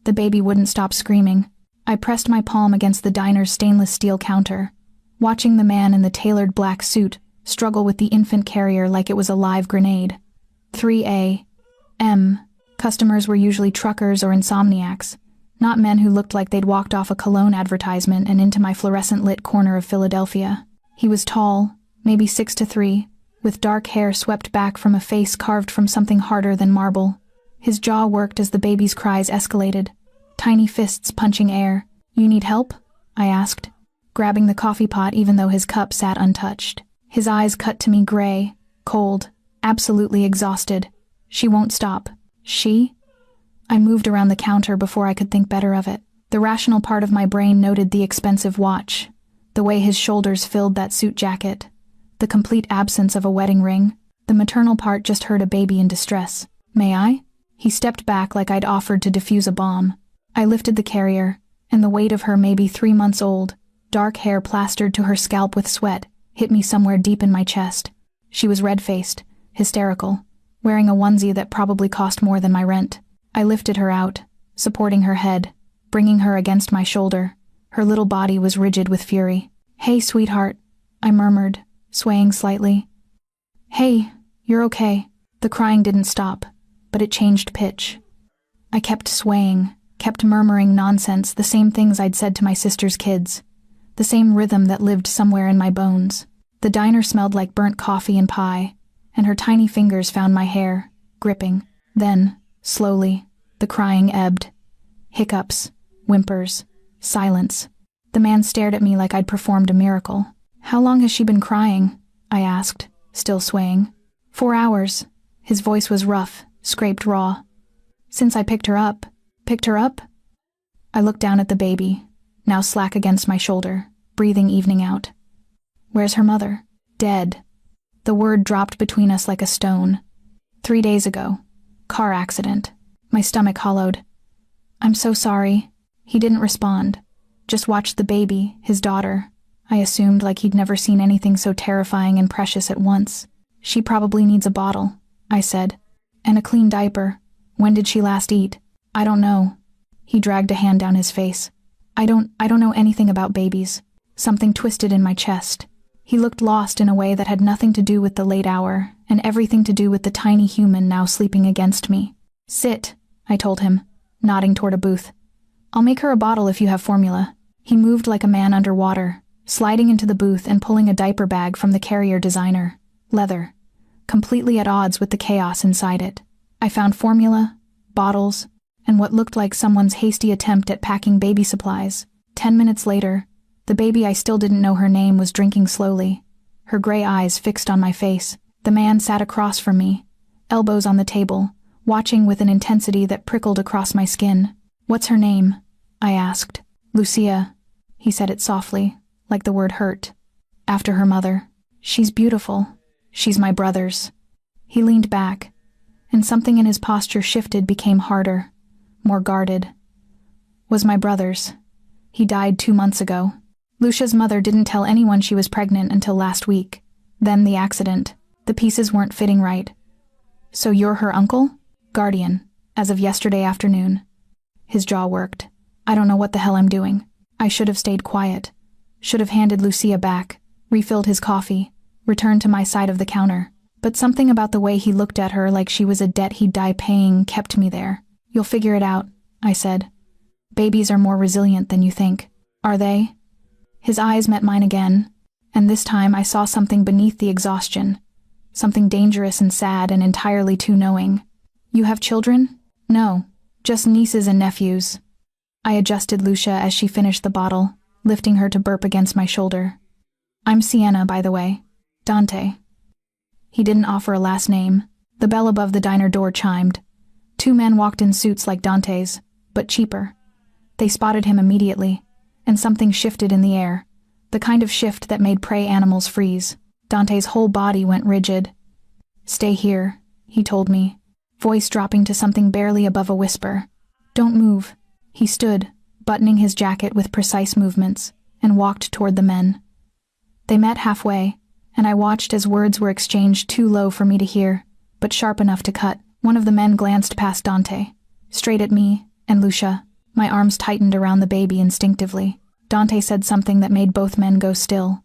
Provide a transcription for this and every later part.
The baby wouldn't stop screaming. I pressed my palm against the diner's stainless steel counter, watching the man in the tailored black suit struggle with the infant carrier like it was a live grenade. 3 a.m. Customers were usually truckers or insomniacs, not men who looked like they'd walked off a cologne advertisement and into my fluorescent-lit corner of Philadelphia. He was tall, maybe 6'3", with dark hair swept back from a face carved from something harder than marble. His jaw worked as the baby's cries escalated, tiny fists punching air. "You need help?" I asked, grabbing the coffee pot even though his cup sat untouched. His eyes cut to me gray, cold, absolutely exhausted. "She won't stop." "She?" I moved around the counter before I could think better of it. The rational part of my brain noted the expensive watch, the way his shoulders filled that suit jacket, the complete absence of a wedding ring. The maternal part just heard a baby in distress. "May I?" He stepped back like I'd offered to defuse a bomb. I lifted the carrier, and the weight of her maybe 3 months old, dark hair plastered to her scalp with sweat, hit me somewhere deep in my chest. She was red-faced, hysterical, wearing a onesie that probably cost more than my rent. I lifted her out, supporting her head, bringing her against my shoulder. Her little body was rigid with fury. "Hey, sweetheart," I murmured, swaying slightly. "Hey, you're okay." The crying didn't stop, but it changed pitch. I kept swaying, kept murmuring nonsense, the same things I'd said to my sister's kids, the same rhythm that lived somewhere in my bones. The diner smelled like burnt coffee and pie, and her tiny fingers found my hair, gripping. Then, slowly, the crying ebbed. Hiccups, whimpers, silence. The man stared at me like I'd performed a miracle. "How long has she been crying?" I asked, still swaying. 4 hours. His voice was rough, scraped raw. "Since I picked her up." "Picked her up?" I looked down at the baby, now slack against my shoulder, breathing evening out. "Where's her mother?" "Dead." The word dropped between us like a stone. 3 days ago. Car accident. My stomach hollowed. "I'm so sorry." He didn't respond, just watched the baby, his daughter. I assumed like he'd never seen anything so terrifying and precious at once. "She probably needs a bottle," I said. "And a clean diaper. When did she last eat?" "I don't know." He dragged a hand down his face. I don't know anything about babies." Something twisted in my chest. He looked lost in a way that had nothing to do with the late hour, and everything to do with the tiny human now sleeping against me. "Sit," I told him, nodding toward a booth. "I'll make her a bottle if you have formula." He moved like a man underwater, sliding into the booth and pulling a diaper bag from the carrier designer. Leather, completely at odds with the chaos inside it. I found formula, bottles, and what looked like someone's hasty attempt at packing baby supplies. 10 minutes later, the baby I still didn't know her name was drinking slowly, her gray eyes fixed on my face. The man sat across from me, elbows on the table, watching with an intensity that prickled across my skin. "What's her name?" I asked. "Lucia." He said it softly, like the word hurt. "After her mother." "She's beautiful. She's my brother's." He leaned back, and something in his posture shifted, became harder, more guarded. "Was my brother's. He died 2 months ago. Lucia's mother didn't tell anyone she was pregnant until last week. Then the accident. The pieces weren't fitting right." "So you're her uncle?" "Guardian, as of yesterday afternoon." His jaw worked. "I don't know what the hell I'm doing. I should have stayed quiet. Should have handed Lucia back, refilled his coffee, returned to my side of the counter. But something about the way he looked at her like she was a debt he'd die paying kept me there. "You'll figure it out," I said. "Babies are more resilient than you think." "Are they?" His eyes met mine again, and this time I saw something beneath the exhaustion, something dangerous and sad and entirely too knowing. "You have children?" "No, just nieces and nephews." I adjusted Lucia as she finished the bottle, lifting her to burp against my shoulder. "I'm Sienna, by the way. Dante." He didn't offer a last name. The bell above the diner door chimed. 2 men walked in suits like Dante's, but cheaper. They spotted him immediately, and something shifted in the air, the kind of shift that made prey animals freeze. Dante's whole body went rigid. "Stay here," he told me, voice dropping to something barely above a whisper. "Don't move." He stood, buttoning his jacket with precise movements, and walked toward the men. They met halfway, and I watched as words were exchanged too low for me to hear, but sharp enough to cut. One of the men glanced past Dante, straight at me, and Lucia, My arms tightened around the baby instinctively. Dante said something that made both men go still.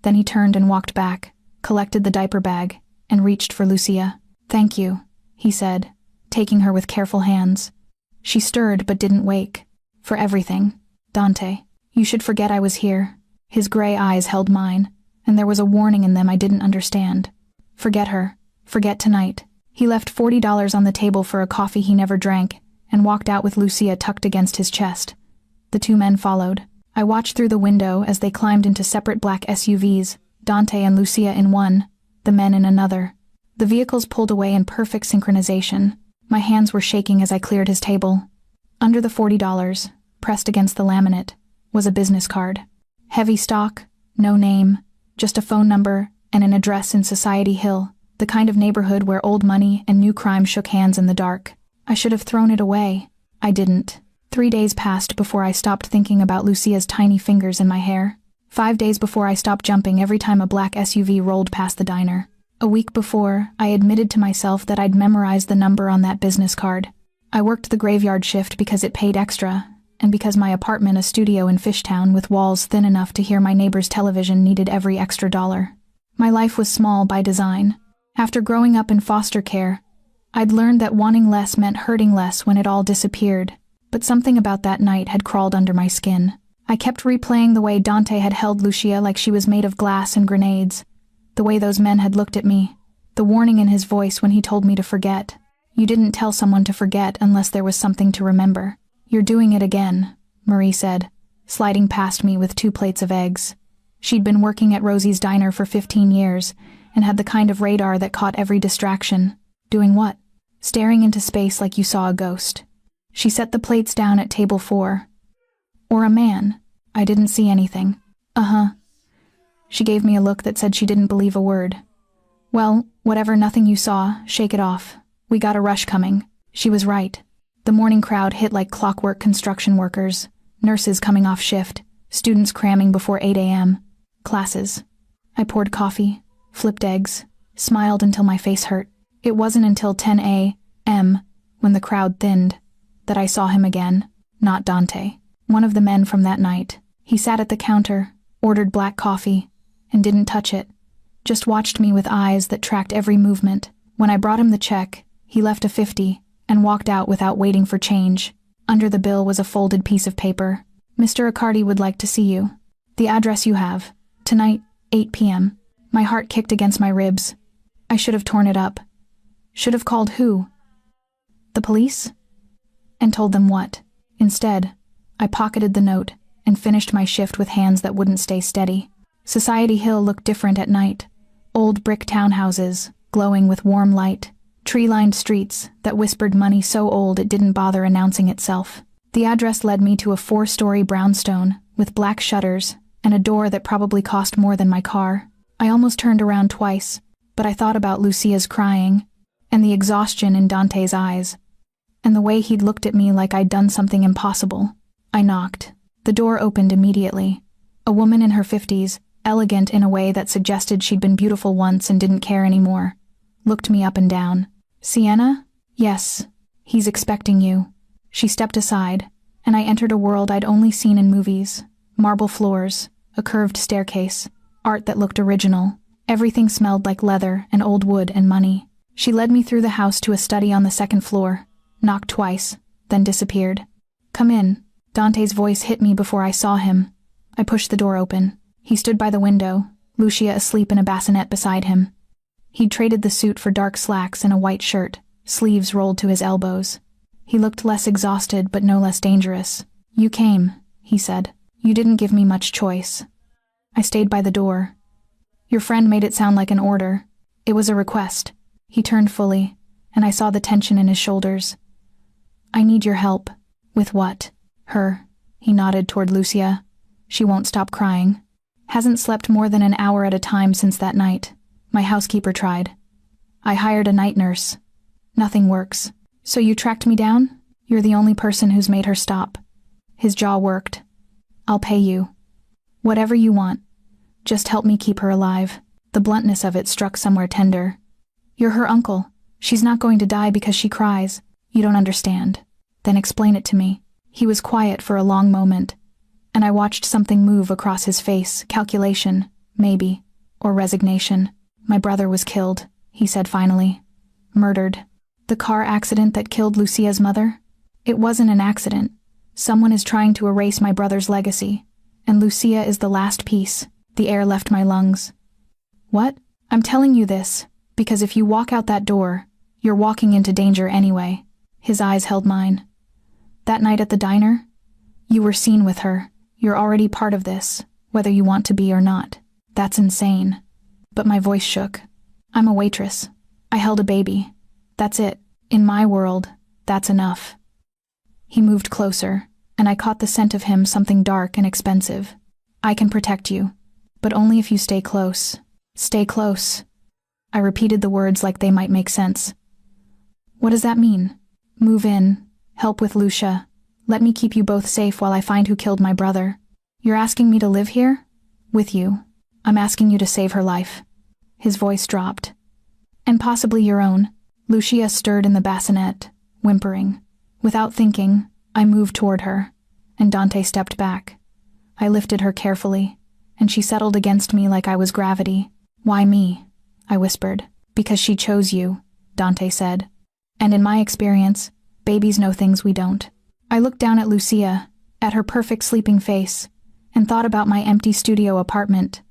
Then he turned and walked back, collected the diaper bag, and reached for Lucia. "Thank you," he said, taking her with careful hands. She stirred but didn't wake. "For everything, Dante. You should forget I was here." His gray eyes held mine, and there was a warning in them I didn't understand. Forget her. Forget tonight. He left $40 on the table for a coffee he never drank, and walked out with Lucia tucked against his chest. The two men followed. I watched through the window as they climbed into separate black SUVs, Dante and Lucia in one, the men in another. The vehicles pulled away in perfect synchronization. My hands were shaking as I cleared his table. Under the $40, pressed against the laminate, was a business card. Heavy stock, no name, just a phone number and an address in Society Hill, the kind of neighborhood where old money and new crime shook hands in the dark. I should have thrown it away. I didn't. 3 days passed before I stopped thinking about Lucia's tiny fingers in my hair. 5 days before I stopped jumping every time a black SUV rolled past the diner. A week before, I admitted to myself that I'd memorized the number on that business card. I worked the graveyard shift because it paid extra, and because my apartment, a studio in Fishtown with walls thin enough to hear my neighbor's television, needed every extra dollar. My life was small by design. After growing up in foster care, I'd learned that wanting less meant hurting less when it all disappeared, but something about that night had crawled under my skin. I kept replaying the way Dante had held Lucia like she was made of glass and grenades, the way those men had looked at me, the warning in his voice when he told me to forget. You didn't tell someone to forget unless there was something to remember. "You're doing it again," Marie said, sliding past me with 2 plates of eggs. She'd been working at Rosie's diner for 15 years and had the kind of radar that caught every distraction. "Doing what?" "Staring into space like you saw a ghost." She set the plates down at table 4. "Or a man. I didn't see anything." "Uh-huh." She gave me a look that said she didn't believe a word. "Well, whatever nothing you saw, shake it off. We got a rush coming." She was right. The morning crowd hit like clockwork. Construction workers, nurses coming off shift, students cramming before 8 a.m., classes. I poured coffee, flipped eggs, smiled until my face hurt. It wasn't until 10 a.m., when the crowd thinned, that I saw him again. Not Dante. One of the men from that night. He sat at the counter, ordered black coffee, and didn't touch it. Just watched me with eyes that tracked every movement. When I brought him the check, he left a 50 and walked out without waiting for change. Under the bill was a folded piece of paper. "Mr. Accardi would like to see you. The address you have. Tonight, 8 p.m. My heart kicked against my ribs. I should have torn it up. Should have called who? The police? And told them what? Instead, I pocketed the note and finished my shift with hands that wouldn't stay steady. Society Hill looked different at night. Old brick townhouses, glowing with warm light. Tree-lined streets that whispered money so old it didn't bother announcing itself. The address led me to a 4-story brownstone with black shutters and a door that probably cost more than my car. I almost turned around twice, but I thought about Lucia's crying and the exhaustion in Dante's eyes and the way he'd looked at me like I'd done something impossible. I knocked. The door opened immediately. A woman in her 50s, elegant in a way that suggested she'd been beautiful once and didn't care anymore, looked me up and down. "Sienna?" "Yes. He's expecting you." She stepped aside, and I entered a world I'd only seen in movies. Marble floors, a curved staircase, art that looked original. Everything smelled like leather and old wood and money. She led me through the house to a study on the 2nd floor, knocked twice, then disappeared. "Come in." Dante's voice hit me before I saw him. I pushed the door open. He stood by the window, Lucia asleep in a bassinet beside him. He'd traded the suit for dark slacks and a white shirt, sleeves rolled to his elbows. He looked less exhausted but no less dangerous. "You came," he said. "You didn't give me much choice." I stayed by the door. "Your friend made it sound like an order. It was a request." He turned fully, and I saw the tension in his shoulders. "I need your help." "With what?" "Her." He nodded toward Lucia. "She won't stop crying. Hasn't slept more than an hour at a time since that night. My housekeeper tried. I hired a night nurse. Nothing works. So you tracked me down? You're the only person who's made her stop." His jaw worked. "I'll pay you. Whatever you want. Just help me keep her alive." The bluntness of it struck somewhere tender. "You're her uncle. She's not going to die because she cries. You don't understand." "Then explain it to me." He was quiet for a long moment, and I watched something move across his face. Calculation, maybe, or resignation. My brother was killed, he said finally. Murdered. The car accident that killed Lucia's mother? It wasn't an accident. Someone is trying to erase my brother's legacy, and Lucia is the last piece. The air left my lungs. What? I'm telling you this, because if you walk out that door, you're walking into danger anyway. His eyes held mine. That night at the diner? You were seen with her. You're already part of this, whether you want to be or not. That's insane. But my voice shook. I'm a waitress. I held a baby. That's it. In my world, that's enough. He moved closer, and I caught the scent of him, something dark and expensive. I can protect you, but only if you stay close. Stay close. I repeated the words like they might make sense. What does that mean? Move in, help with Lucia. Let me keep you both safe while I find who killed my brother. You're asking me to live here? With you. I'm asking you to save her life. His voice dropped. And possibly your own. Lucia stirred in the bassinet, whimpering. Without thinking, I moved toward her, and Dante stepped back. I lifted her carefully, and she settled against me like I was gravity. Why me? I whispered. Because she chose you, Dante said. And in my experience, babies know things we don't. I looked down at Lucia, at her perfect sleeping face, and thought about my empty studio apartment,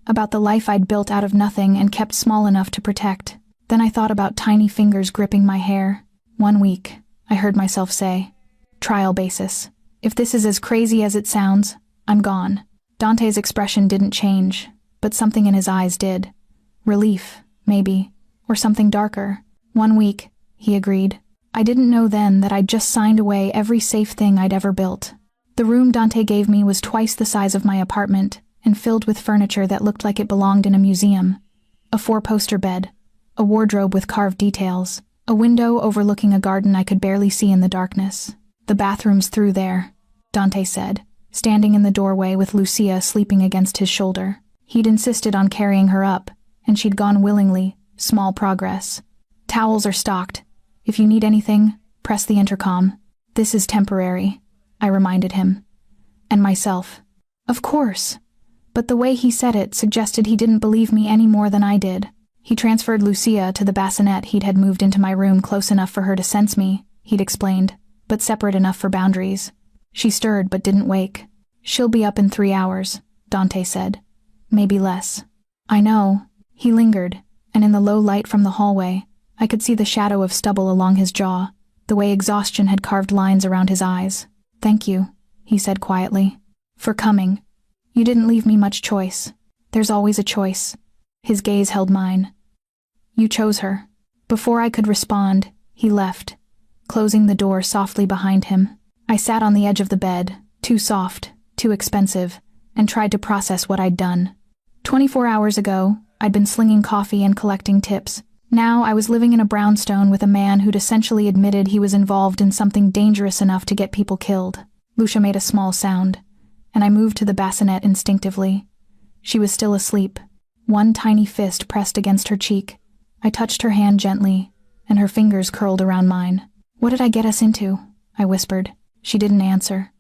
about the life I'd built out of nothing and kept small enough to protect. Then I thought about tiny fingers gripping my hair. 1 week, I heard myself say. Trial basis. If this is as crazy as it sounds, I'm gone. Dante's expression didn't change, but something in his eyes did. Relief, maybe, or something darker. 1 week, he agreed. I didn't know then that I'd just signed away every safe thing I'd ever built. The room Dante gave me was twice the size of my apartment, and filled with furniture that looked like it belonged in a museum. A 4-poster bed, a wardrobe with carved details, a window overlooking a garden I could barely see in the darkness. The bathroom's through there, Dante said, standing in the doorway with Lucia sleeping against his shoulder. He'd insisted on carrying her up, and she'd gone willingly, small progress. Towels are stocked. If you need anything, press the intercom. This is temporary, I reminded him. And myself. Of course. But the way he said it suggested he didn't believe me any more than I did. He transferred Lucia to the bassinet he'd had moved into my room close enough for her to sense me, he'd explained, but separate enough for boundaries. She stirred but didn't wake. She'll be up in 3 hours, Dante said. Maybe less. I know. He lingered, and in the low light from the hallway, I could see the shadow of stubble along his jaw, the way exhaustion had carved lines around his eyes. Thank you, he said quietly, for coming. You didn't leave me much choice. There's always a choice. His gaze held mine. You chose her. Before I could respond, he left, closing the door softly behind him. I sat on the edge of the bed, too soft, too expensive, and tried to process what I'd done. 24 hours ago, I'd been slinging coffee and collecting tips. Now I was living in a brownstone with a man who'd essentially admitted he was involved in something dangerous enough to get people killed. Lucia made a small sound, and I moved to the bassinet instinctively. She was still asleep, one tiny fist pressed against her cheek. I touched her hand gently, and her fingers curled around mine. What did I get us into? I whispered. She didn't answer,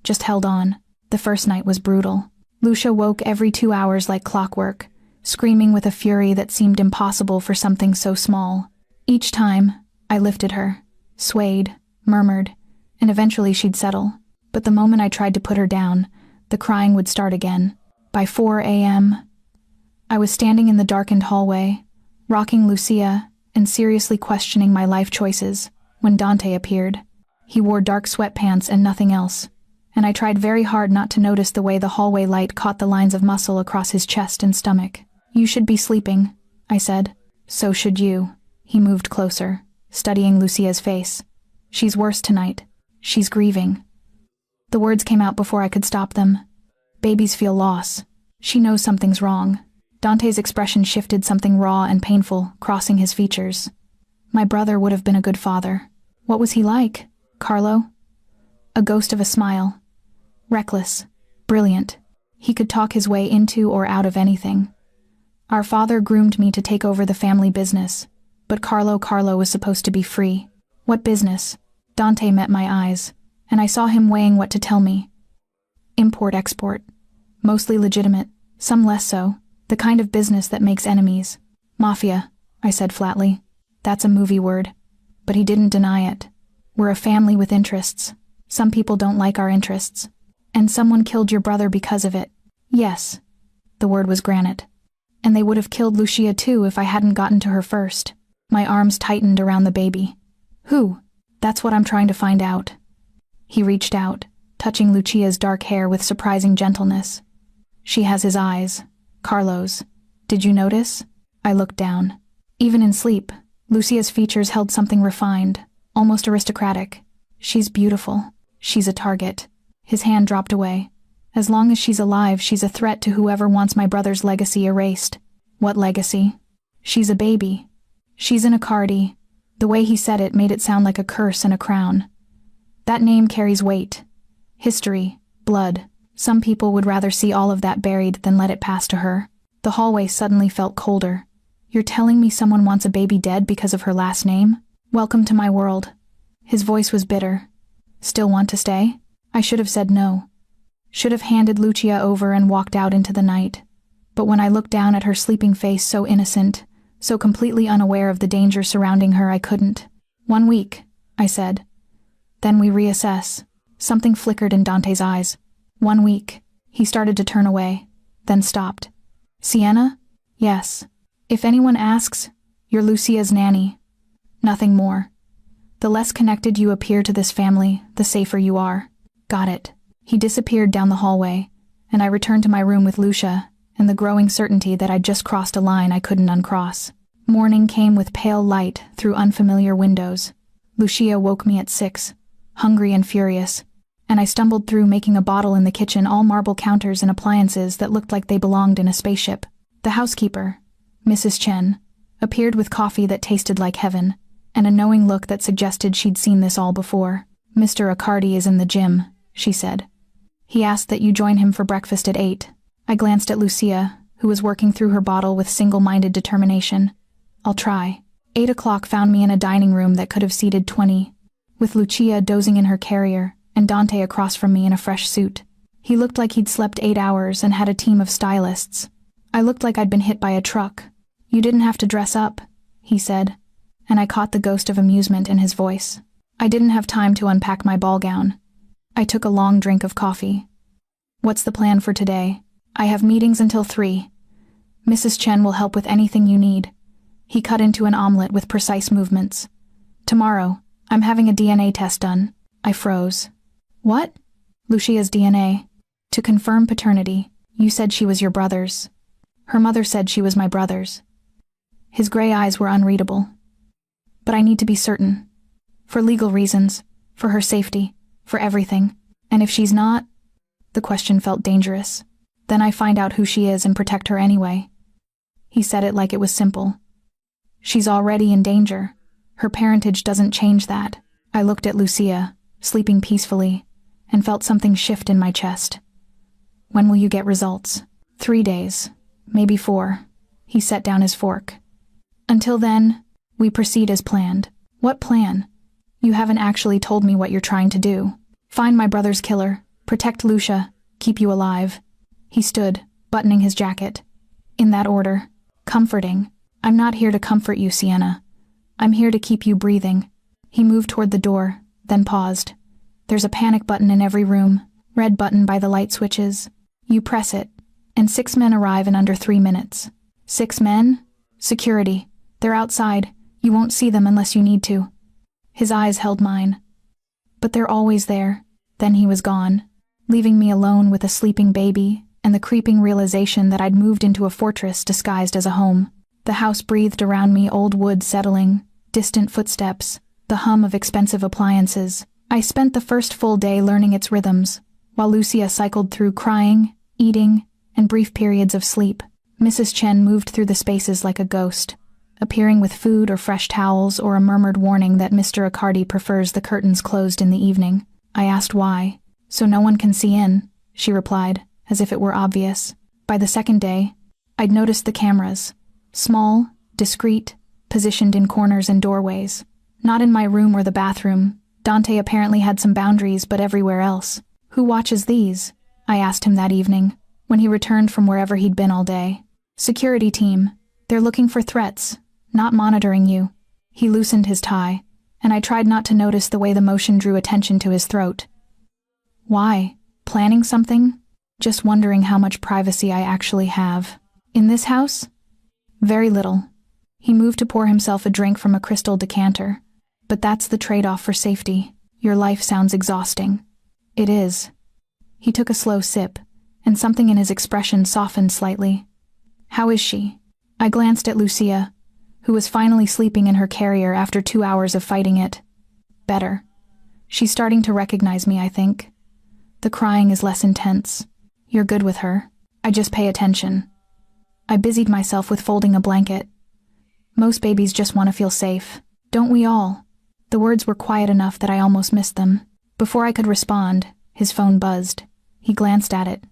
just held on. The first night was brutal. Lucia woke every 2 hours like clockwork, screaming with a fury that seemed impossible for something so small. Each time, I lifted her, swayed, murmured, and eventually she'd settle. But the moment I tried to put her down, the crying would start again. By 4 a.m., I was standing in the darkened hallway, rocking Lucia and seriously questioning my life choices, when Dante appeared. He wore dark sweatpants and nothing else, and I tried very hard not to notice the way the hallway light caught the lines of muscle across his chest and stomach. You should be sleeping, I said. So should you. He moved closer, studying Lucia's face. She's worse tonight. She's grieving. The words came out before I could stop them. Babies feel loss. She knows something's wrong. Dante's expression shifted, something raw and painful, crossing his features. My brother would have been a good father. What was he like, Carlo? A ghost of a smile. Reckless. Brilliant. He could talk his way into or out of anything. Our father groomed me to take over the family business, but Carlo was supposed to be free. What business? Dante met my eyes, and I saw him weighing what to tell me. Import-export. Mostly legitimate, some less so, the kind of business that makes enemies. Mafia, I said flatly. That's a movie word. But he didn't deny it. We're a family with interests. Some people don't like our interests. And someone killed your brother because of it. Yes. The word was granite. And they would have killed Lucia too if I hadn't gotten to her first. My arms tightened around the baby. Who? That's what I'm trying to find out. He reached out, touching Lucia's dark hair with surprising gentleness. She has his eyes. Carlos. Did you notice? I looked down. Even in sleep, Lucia's features held something refined, almost aristocratic. She's beautiful. She's a target. His hand dropped away. As long as she's alive, she's a threat to whoever wants my brother's legacy erased. What legacy? She's a baby. She's an Accardi. The way he said it made it sound like a curse and a crown. That name carries weight. History. Blood. Some people would rather see all of that buried than let it pass to her. The hallway suddenly felt colder. You're telling me someone wants a baby dead because of her last name? Welcome to my world. His voice was bitter. Still want to stay? I should have said no. Should have handed Lucia over and walked out into the night. But when I looked down at her sleeping face so innocent, so completely unaware of the danger surrounding her, I couldn't. 1 week, I said. Then we reassess. Something flickered in Dante's eyes. 1 week. He started to turn away, then stopped. Sienna? Yes. If anyone asks, you're Lucia's nanny. Nothing more. The less connected you appear to this family, the safer you are. Got it. He disappeared down the hallway, and I returned to my room with Lucia, and the growing certainty that I'd just crossed a line I couldn't uncross. Morning came with pale light through unfamiliar windows. Lucia woke me at 6, hungry and furious, and I stumbled through making a bottle in the kitchen, all marble counters and appliances that looked like they belonged in a spaceship. The housekeeper, Mrs. Chen, appeared with coffee that tasted like heaven, and a knowing look that suggested she'd seen this all before. Mr. Accardi is in the gym, she said. He asked that you join him for breakfast at 8. I glanced at Lucia, who was working through her bottle with single-minded determination. I'll try. 8 o'clock found me in a dining room that could have seated 20, with Lucia dozing in her carrier and Dante across from me in a fresh suit. He looked like he'd slept 8 hours and had a team of stylists. I looked like I'd been hit by a truck. You didn't have to dress up, he said, and I caught the ghost of amusement in his voice. I didn't have time to unpack my ball gown. I took a long drink of coffee. What's the plan for today? I have meetings until 3. Mrs. Chen will help with anything you need. He cut into an omelet with precise movements. Tomorrow, I'm having a DNA test done. I froze. What? Lucia's DNA. To confirm paternity. You said she was your brother's. Her mother said she was my brother's. His gray eyes were unreadable. But I need to be certain. For legal reasons. For her safety. For everything. And if she's not? The question felt dangerous. Then I find out who she is and protect her anyway. He said it like it was simple. She's already in danger. Her parentage doesn't change that. I looked at Lucia, sleeping peacefully, and felt something shift in my chest. When will you get results? 3 days. Maybe 4. He set down his fork. Until then, we proceed as planned. What plan? You haven't actually told me what you're trying to do. Find my brother's killer, protect Lucia, keep you alive. He stood, buttoning his jacket. In that order. Comforting. I'm not here to comfort you, Sienna. I'm here to keep you breathing. He moved toward the door, then paused. There's a panic button in every room, red button by the light switches. You press it, and 6 men arrive in under 3 minutes. 6 men? Security. They're outside. You won't see them unless you need to. His eyes held mine. But they're always there. Then he was gone, leaving me alone with a sleeping baby and the creeping realization that I'd moved into a fortress disguised as a home. The house breathed around me, old wood settling, distant footsteps, the hum of expensive appliances. I spent the first full day learning its rhythms, while Lucia cycled through crying, eating, and brief periods of sleep. Mrs. Chen moved through the spaces like a ghost, appearing with food or fresh towels or a murmured warning that Mr. Accardi prefers the curtains closed in the evening. I asked why. So no one can see in, she replied, as if it were obvious. By the second day, I'd noticed the cameras. Small, discreet, positioned in corners and doorways. Not in my room or the bathroom. Dante apparently had some boundaries, but everywhere else. Who watches these? I asked him that evening, when he returned from wherever he'd been all day. Security team. They're looking for threats, not monitoring you. He loosened his tie, and I tried not to notice the way the motion drew attention to his throat. Why? Planning something? Just wondering how much privacy I actually have. In this house? Very little. He moved to pour himself a drink from a crystal decanter. But that's the trade-off for safety. Your life sounds exhausting. It is. He took a slow sip, and something in his expression softened slightly. How is she? I glanced at Lucia, who was finally sleeping in her carrier after 2 hours of fighting it. Better. She's starting to recognize me, I think. The crying is less intense. You're good with her. I just pay attention. I busied myself with folding a blanket. Most babies just want to feel safe. Don't we all? The words were quiet enough that I almost missed them. Before I could respond, his phone buzzed. He glanced at it,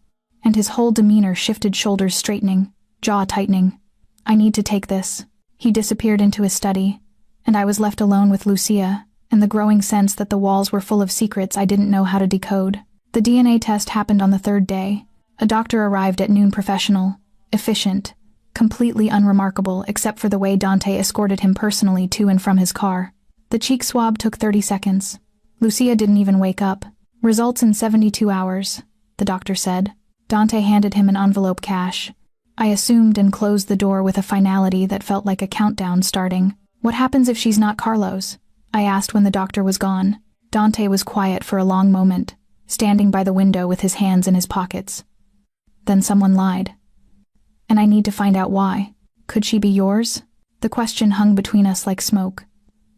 and his whole demeanor shifted, shoulders straightening, jaw tightening. I need to take this. He disappeared into his study, and I was left alone with Lucia, and the growing sense that the walls were full of secrets I didn't know how to decode. The DNA test happened on the 3rd day. A doctor arrived at noon, professional, efficient, completely unremarkable except for the way Dante escorted him personally to and from his car. The cheek swab took 30 seconds. Lucia didn't even wake up. Results in 72 hours, the doctor said. Dante handed him an envelope cash. I assumed and closed the door with a finality that felt like a countdown starting. What happens if she's not Carlos? I asked when the doctor was gone. Dante was quiet for a long moment, standing by the window with his hands in his pockets. Then someone lied. And I need to find out why. Could she be yours? The question hung between us like smoke.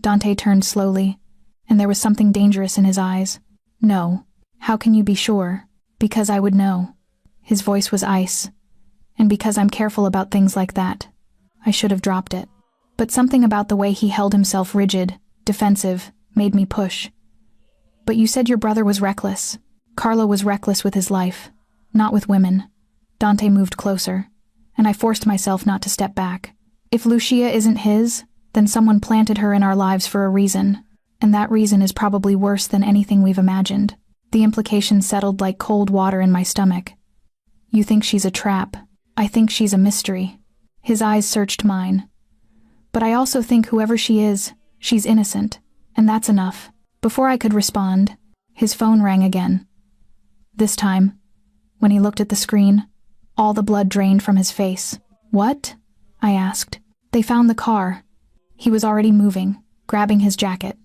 Dante turned slowly, and there was something dangerous in his eyes. No. How can you be sure? Because I would know. His voice was ice. And because I'm careful about things like that, I should have dropped it. But something about the way he held himself rigid, defensive, made me push. But you said your brother was reckless. Carlo was reckless with his life, not with women. Dante moved closer, and I forced myself not to step back. If Lucia isn't his, then someone planted her in our lives for a reason, and that reason is probably worse than anything we've imagined. The implication settled like cold water in my stomach. You think she's a trap. I think she's a mystery. His eyes searched mine. But I also think whoever she is, she's innocent, and that's enough. Before I could respond, his phone rang again. This time, when he looked at the screen, all the blood drained from his face. What? I asked. They found the car. He was already moving, grabbing his jacket.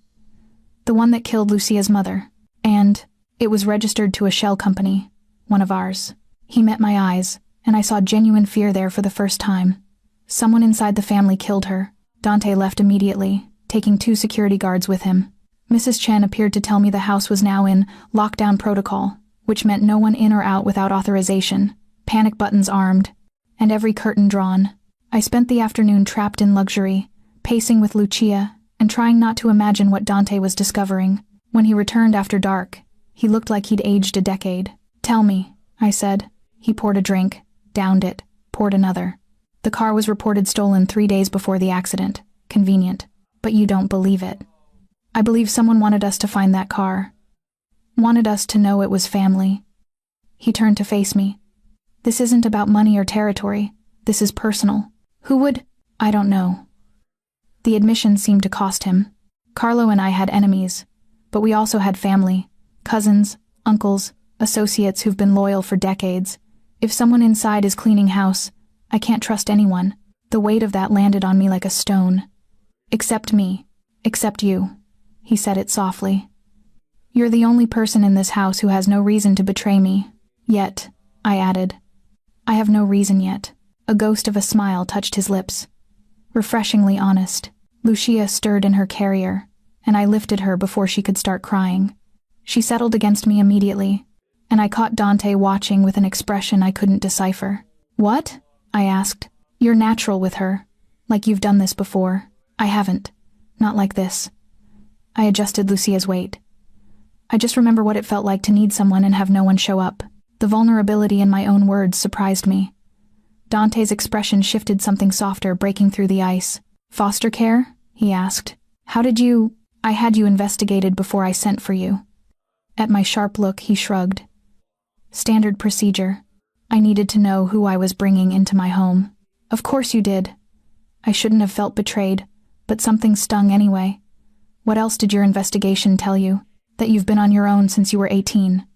The one that killed Lucia's mother. And it was registered to a shell company, one of ours. He met my eyes, and I saw genuine fear there for the first time. Someone inside the family killed her. Dante left immediately, taking 2 security guards with him. Mrs. Chen appeared to tell me the house was now in lockdown protocol, which meant no one in or out without authorization, panic buttons armed, and every curtain drawn. I spent the afternoon trapped in luxury, pacing with Lucia, and trying not to imagine what Dante was discovering. When he returned after dark, he looked like he'd aged a decade. Tell me, I said. He poured a drink, downed it, poured another. The car was reported stolen 3 days before the accident. Convenient. But you don't believe it. I believe someone wanted us to find that car. Wanted us to know it was family. He turned to face me. This isn't about money or territory. This is personal. Who would? I don't know. The admission seemed to cost him. Carlo and I had enemies, but we also had family, cousins, uncles, associates who've been loyal for decades. If someone inside is cleaning house, I can't trust anyone. The weight of that landed on me like a stone. Except me. Except you. He said it softly. You're the only person in this house who has no reason to betray me. Yet, I added. I have no reason yet. A ghost of a smile touched his lips. Refreshingly honest. Lucia stirred in her carrier, and I lifted her before she could start crying. She settled against me immediately, and I caught Dante watching with an expression I couldn't decipher. What? I asked. You're natural with her, like you've done this before. I haven't. Not like this. I adjusted Lucia's weight. I just remember what it felt like to need someone and have no one show up. The vulnerability in my own words surprised me. Dante's expression shifted, something softer breaking through the ice. Foster care? He asked. How did you... I had you investigated before I sent for you." At my sharp look, he shrugged. "Standard procedure. I needed to know who I was bringing into my home." "Of course you did." I shouldn't have felt betrayed, but something stung anyway. "What else did your investigation tell you?" "That you've been on your own since you were 18.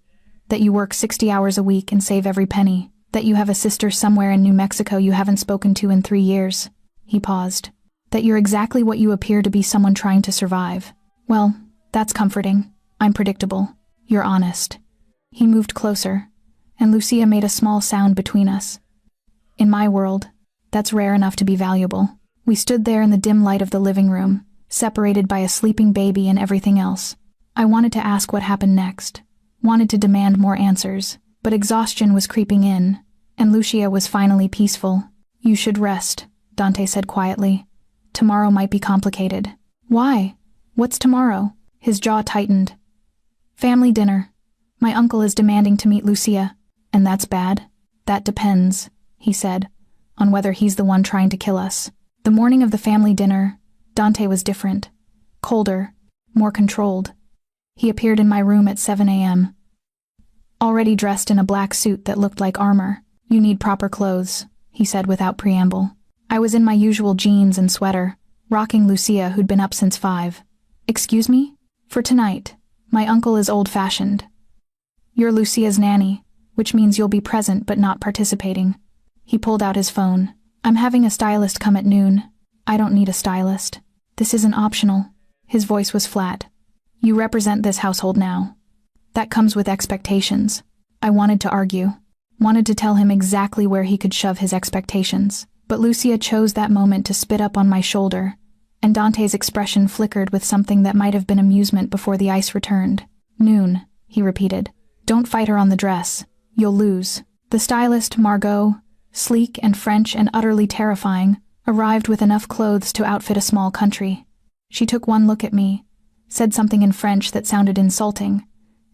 That you work 60 hours a week and save every penny. That you have a sister somewhere in New Mexico you haven't spoken to in 3 years." He paused. "That you're exactly what you appear to be, someone trying to survive." "Well, that's comforting. I'm predictable. You're honest." He moved closer, and Lucia made a small sound between us. In my world, that's rare enough to be valuable. We stood there in the dim light of the living room, separated by a sleeping baby and everything else. I wanted to ask what happened next, wanted to demand more answers, but exhaustion was creeping in, and Lucia was finally peaceful. "You should rest," Dante said quietly. "Tomorrow might be complicated." "Why? What's tomorrow?" His jaw tightened. "Family dinner. My uncle is demanding to meet Lucia." "And that's bad?" "That depends," he said, "on whether he's the one trying to kill us." The morning of the family dinner, Dante was different. Colder, more controlled. He appeared in my room at 7 a.m. Already dressed in a black suit that looked like armor. "You need proper clothes," he said without preamble. I was in my usual jeans and sweater, rocking Lucia, who'd been up since 5. "Excuse me? For tonight, my uncle is old-fashioned. You're Lucia's nanny, which means you'll be present but not participating." He pulled out his phone. "I'm having a stylist come at noon." "I don't need a stylist. This isn't optional." His voice was flat. "You represent this household now. That comes with expectations." I wanted to argue, wanted to tell him exactly where he could shove his expectations, but Lucia chose that moment to spit up on my shoulder, and Dante's expression flickered with something that might have been amusement before the ice returned. "Noon," he repeated. "Don't fight her on the dress. You'll lose." The stylist, Margot, sleek and French and utterly terrifying, arrived with enough clothes to outfit a small country. She took one look at me, said something in French that sounded insulting,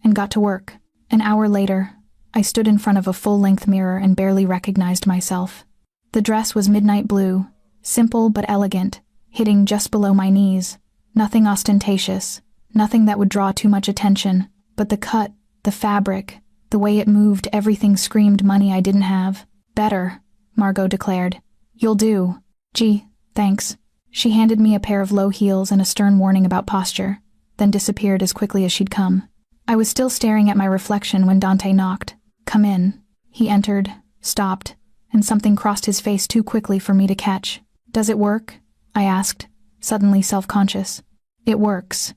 and got to work. An hour later, I stood in front of a full-length mirror and barely recognized myself. The dress was midnight blue, simple but elegant, hitting just below my knees. Nothing ostentatious, nothing that would draw too much attention, but the cut, the fabric, the way it moved, everything screamed money I didn't have. "Better," Margot declared. "You'll do." "Gee, thanks." She handed me a pair of low heels and a stern warning about posture, then disappeared as quickly as she'd come. I was still staring at my reflection when Dante knocked. "Come in." He entered, stopped, and something crossed his face too quickly for me to catch. "Does it work?" I asked, suddenly self-conscious. "It works."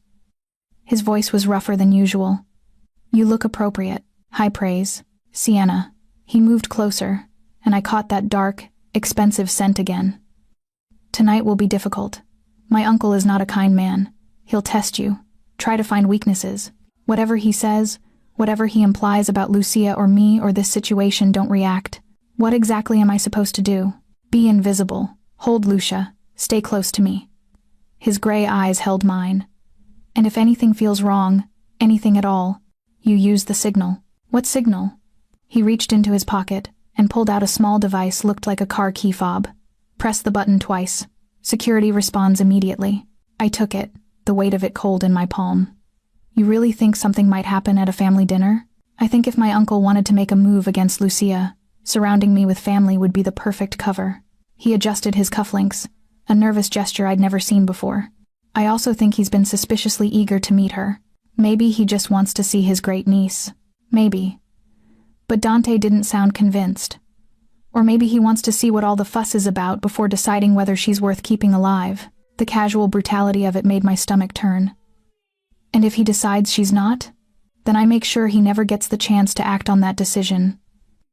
His voice was rougher than usual. "You look appropriate." High praise. Sienna. He moved closer, and I caught that dark, expensive scent again. "Tonight will be difficult. My uncle is not a kind man. He'll test you, try to find weaknesses. Whatever he says, whatever he implies about Lucia or me or this situation, don't react. What exactly am I supposed to do? Be invisible. Hold Lucia. Stay close to me." His gray eyes held mine. "And if anything feels wrong, anything at all, you use the signal." "What signal?" He reached into his pocket and pulled out a small device looked like a car key fob. "Press the button twice. Security responds immediately." I took it, the weight of it cold in my palm. "You really think something might happen at a family dinner?" "I think if my uncle wanted to make a move against Lucia, surrounding me with family would be the perfect cover." He adjusted his cufflinks, a nervous gesture I'd never seen before. "I also think he's been suspiciously eager to meet her. Maybe he just wants to see his great niece. Maybe." But Dante didn't sound convinced. Or maybe he wants to see what all the fuss is about before deciding whether she's worth keeping alive. The casual brutality of it made my stomach turn. And if he decides she's not, then I make sure he never gets the chance to act on that decision.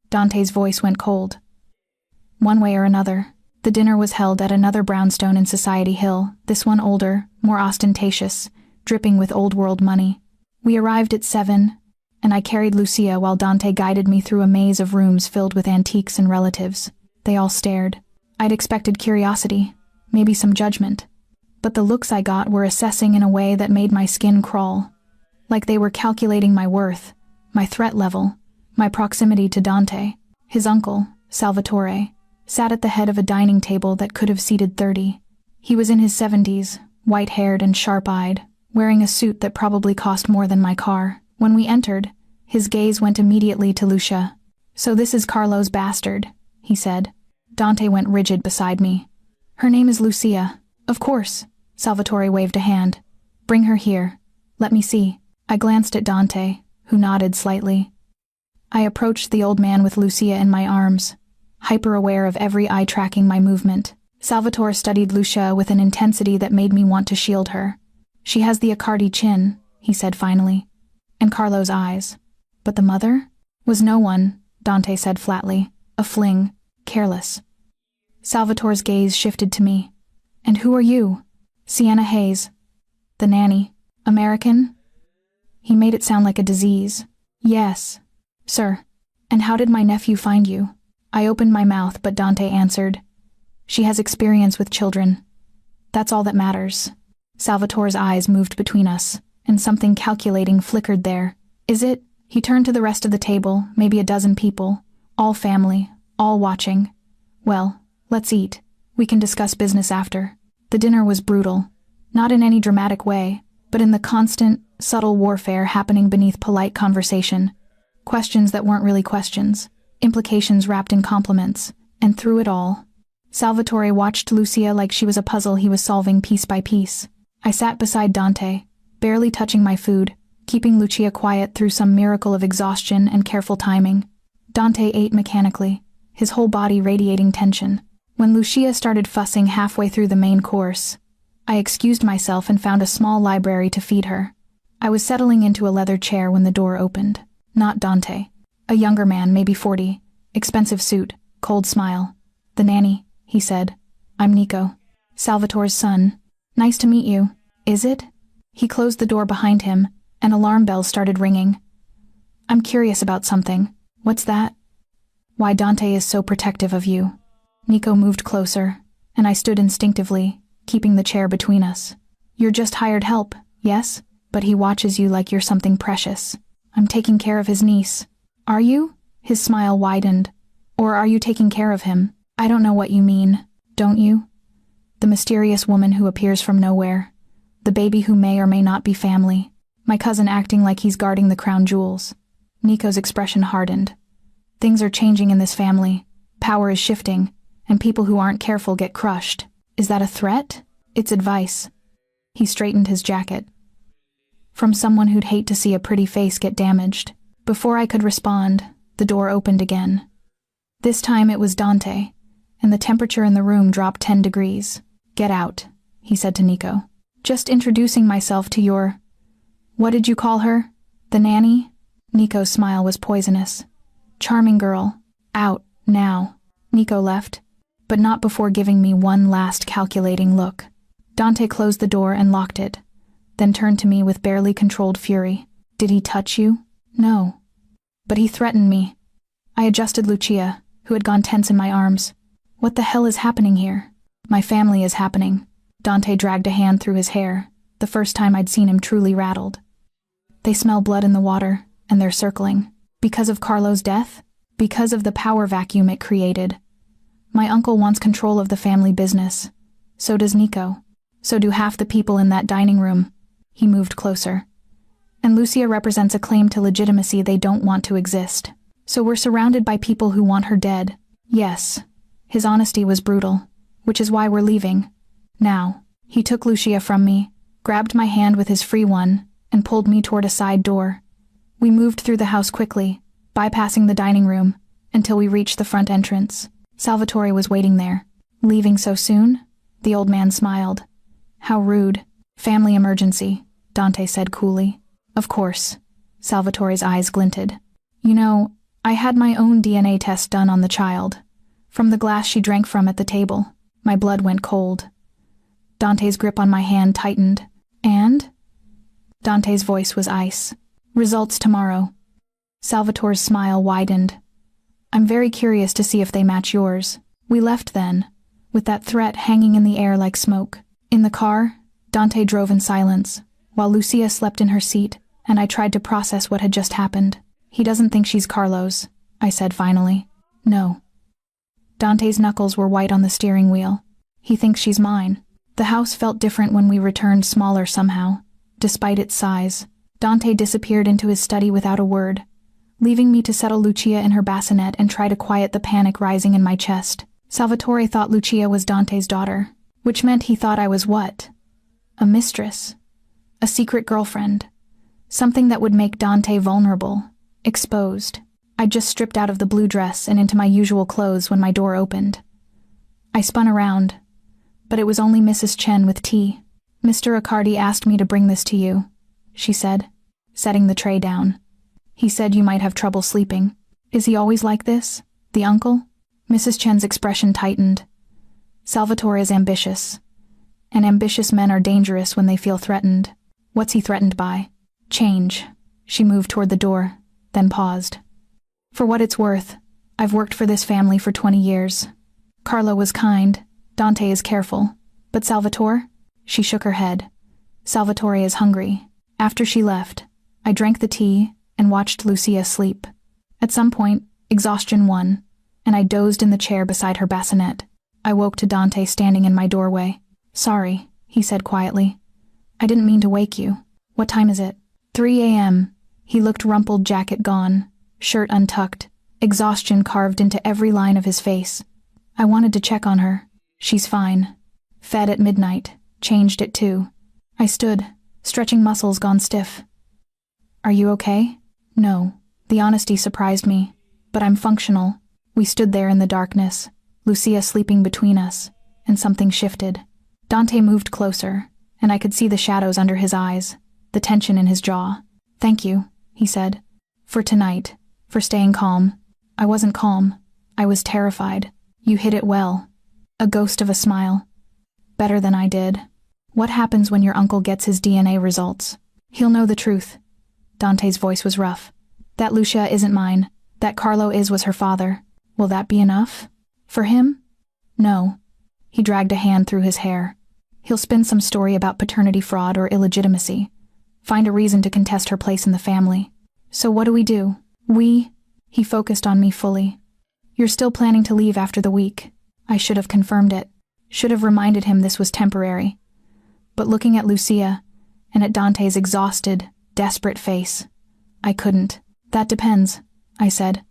Dante's voice went cold. One way or another, the dinner was held at another brownstone in Society Hill, this one older, more ostentatious, dripping with old-world money. We arrived at 7, and I carried Lucia while Dante guided me through a maze of rooms filled with antiques and relatives. They all stared. I'd expected curiosity, maybe some judgment, but the looks I got were assessing in a way that made my skin crawl, like they were calculating my worth, my threat level, my proximity to Dante. His uncle, Salvatore, sat at the head of a dining table that could have seated 30. He was in his 70s, white-haired and sharp-eyed, wearing a suit that probably cost more than my car. When we entered, his gaze went immediately to Lucia. "So this is Carlo's bastard," he said. Dante went rigid beside me. "Her name is Lucia." "Of course." Salvatore waved a hand. "Bring her here. Let me see." I glanced at Dante, who nodded slightly. I approached the old man with Lucia in my arms, hyper-aware of every eye tracking my movement. Salvatore studied Lucia with an intensity that made me want to shield her. "She has the Accardi chin," he said finally, "and Carlo's eyes. But the mother?" "Was no one," Dante said flatly. "A fling. Careless." Salvatore's gaze shifted to me. "And who are you?" "Sienna Hayes. The nanny. American?" He made it sound like a disease. "Yes, sir." "And how did my nephew find you?" I opened my mouth, but Dante answered. "She has experience with children. That's all that matters." Salvatore's eyes moved between us, and something calculating flickered there. "Is it?" He turned to the rest of the table, maybe a dozen people, all family, all watching. "Well, let's eat. We can discuss business after." The dinner was brutal, not in any dramatic way, but in the constant, subtle warfare happening beneath polite conversation. Questions that weren't really questions, implications wrapped in compliments, and through it all, Salvatore watched Lucia like she was a puzzle he was solving piece by piece. I sat beside Dante, barely touching my food, keeping Lucia quiet through some miracle of exhaustion and careful timing. Dante ate mechanically, his whole body radiating tension. When Lucia started fussing halfway through the main course, I excused myself and found a small library to feed her. I was settling into a leather chair when the door opened. Not Dante. A younger man, maybe 40, expensive suit, cold smile. "The nanny," he said. "I'm Nico. Salvatore's son. Nice to meet you." "Is it?" He closed the door behind him, and alarm bells started ringing. "I'm curious about something." "What's that?" "Why Dante is so protective of you." Nico moved closer, and I stood instinctively, keeping the chair between us. "You're just hired help, yes? But he watches you like you're something precious." "I'm taking care of his niece." "Are you?" His smile widened. "Or are you taking care of him?" "I don't know what you mean." "Don't you?" The mysterious woman who appears from nowhere. The baby who may or may not be family. My cousin acting like he's guarding the crown jewels. Nico's expression hardened. "Things are changing in this family. Power is shifting, and people who aren't careful get crushed." "Is that a threat?" "It's advice." He straightened his jacket. "From someone who'd hate to see a pretty face get damaged." Before I could respond, the door opened again. This time it was Dante, and the temperature in the room dropped 10 degrees. "Get out," he said to Nico. "Just introducing myself to your... What did you call her? The nanny?" Nico's smile was poisonous. "Charming girl. Out, now." Nico left, but not before giving me one last calculating look. Dante closed the door and locked it, then turned to me with barely controlled fury. "Did he touch you?" "No. But he threatened me." I adjusted Lucia, who had gone tense in my arms. "What the hell is happening here?" "My family is happening." Dante dragged a hand through his hair, the first time I'd seen him truly rattled. "They smell blood in the water, and they're circling." "Because of Carlo's death?" "Because of the power vacuum it created. My uncle wants control of the family business. So does Nico. So do half the people in that dining room." He moved closer. "And Lucia represents a claim to legitimacy they don't want to exist. So we're surrounded by people who want her dead." "Yes." His honesty was brutal, which is why we're leaving. "Now." He took Lucia from me, grabbed my hand with his free one, and pulled me toward a side door. We moved through the house quickly, bypassing the dining room, until we reached the front entrance. Salvatore was waiting there. "Leaving so soon?" The old man smiled. "How rude." "Family emergency," Dante said coolly. "Of course." Salvatore's eyes glinted. "You know, I had my own DNA test done on the child. From the glass she drank from at the table. My blood went cold." Dante's grip on my hand tightened. "And?" Dante's voice was ice. "Results tomorrow." Salvatore's smile widened. "I'm very curious to see if they match yours." We left then, with that threat hanging in the air like smoke. In the car, Dante drove in silence, while Lucia slept in her seat, and I tried to process what had just happened. "He doesn't think she's Carlo's," I said finally. "No." Dante's knuckles were white on the steering wheel. "He thinks she's mine." The house felt different when we returned, smaller somehow. despite its size. Dante disappeared into his study without a word, leaving me to settle Lucia in her bassinet and try to quiet the panic rising in my chest. Salvatore thought Lucia was Dante's daughter, which meant he thought I was what? A mistress. A secret girlfriend. Something that would make Dante vulnerable, exposed. I'd just stripped out of the blue dress and into my usual clothes when my door opened. I spun around, but it was only Mrs. Chen with tea. "Mr. Riccardi asked me to bring this to you," she said, setting the tray down. "He said you might have trouble sleeping. Is he always like this, the uncle?" Mrs. Chen's expression tightened. Salvatore is ambitious, and ambitious men are dangerous when they feel threatened. What's he threatened by? Change. She moved toward the door, then paused. "For what it's worth, I've worked for this family for 20 years. Carlo was kind, Dante is careful, but Salvatore?" She shook her head. "Salvatore is hungry." After she left, I drank the tea and watched Lucia sleep. At some point, exhaustion won, and I dozed in the chair beside her bassinet. I woke to Dante standing in my doorway. "Sorry," he said quietly. "I didn't mean to wake you. What time is it?" 3 a.m. He looked rumpled, jacket gone, shirt untucked, exhaustion carved into every line of his face. I wanted to check on her. "She's fine. Fed at midnight, changed at 2. I stood, stretching muscles gone stiff. "Are you okay?" "No." The honesty surprised me. "But I'm functional." We stood there in the darkness, Lucia sleeping between us, and something shifted. Dante moved closer, and I could see the shadows under his eyes, the tension in his jaw. "Thank you," he said. "For tonight, for staying calm." I wasn't calm. I was terrified. "You hid it well." A ghost of a smile. "Better than I did." "What happens when your uncle gets his DNA results?" "He'll know the truth." Dante's voice was rough. "That Lucia isn't mine. That Carlo was her father. Will that be enough? For him? No." He dragged a hand through his hair. "He'll spin some story about paternity fraud or illegitimacy. Find a reason to contest her place in the family. So what do we do?" He focused on me fully. "You're still planning to leave after the week." I should have confirmed it. Should have reminded him this was temporary. But looking at Lucia, and at Dante's exhausted, desperate face, I couldn't. "That depends," I said.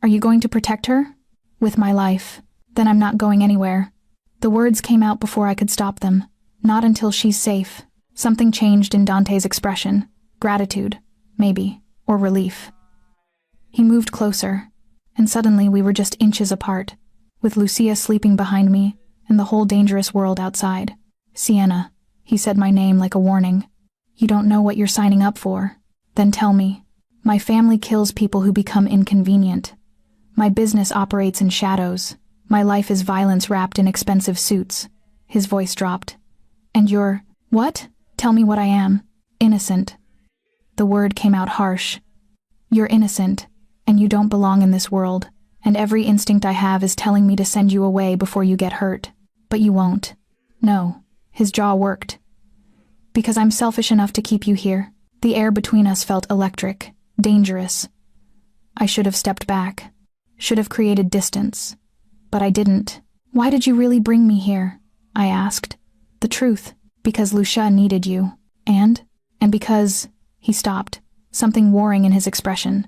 "Are you going to protect her?" "With my life." "Then I'm not going anywhere." The words came out before I could stop them. "Not until she's safe." Something changed in Dante's expression. Gratitude, maybe, or relief. He moved closer, and suddenly we were just inches apart, with Lucia sleeping behind me and the whole dangerous world outside. "Sienna," he said my name like a warning. "You don't know what you're signing up for. Then tell me." "My family kills people who become inconvenient. My business operates in shadows. My life is violence wrapped in expensive suits." His voice dropped. "And you're, what? Tell me what I am." "Innocent." The word came out harsh. "You're innocent, and you don't belong in this world, and every instinct I have is telling me to send you away before you get hurt. But you won't." "No." His jaw worked. "Because I'm selfish enough to keep you here." The air between us felt electric, dangerous. I should have stepped back, should have created distance. But I didn't. "Why did you really bring me here?" I asked. "The truth." "Because Lucia needed you. And because..." He stopped, something warring in his expression.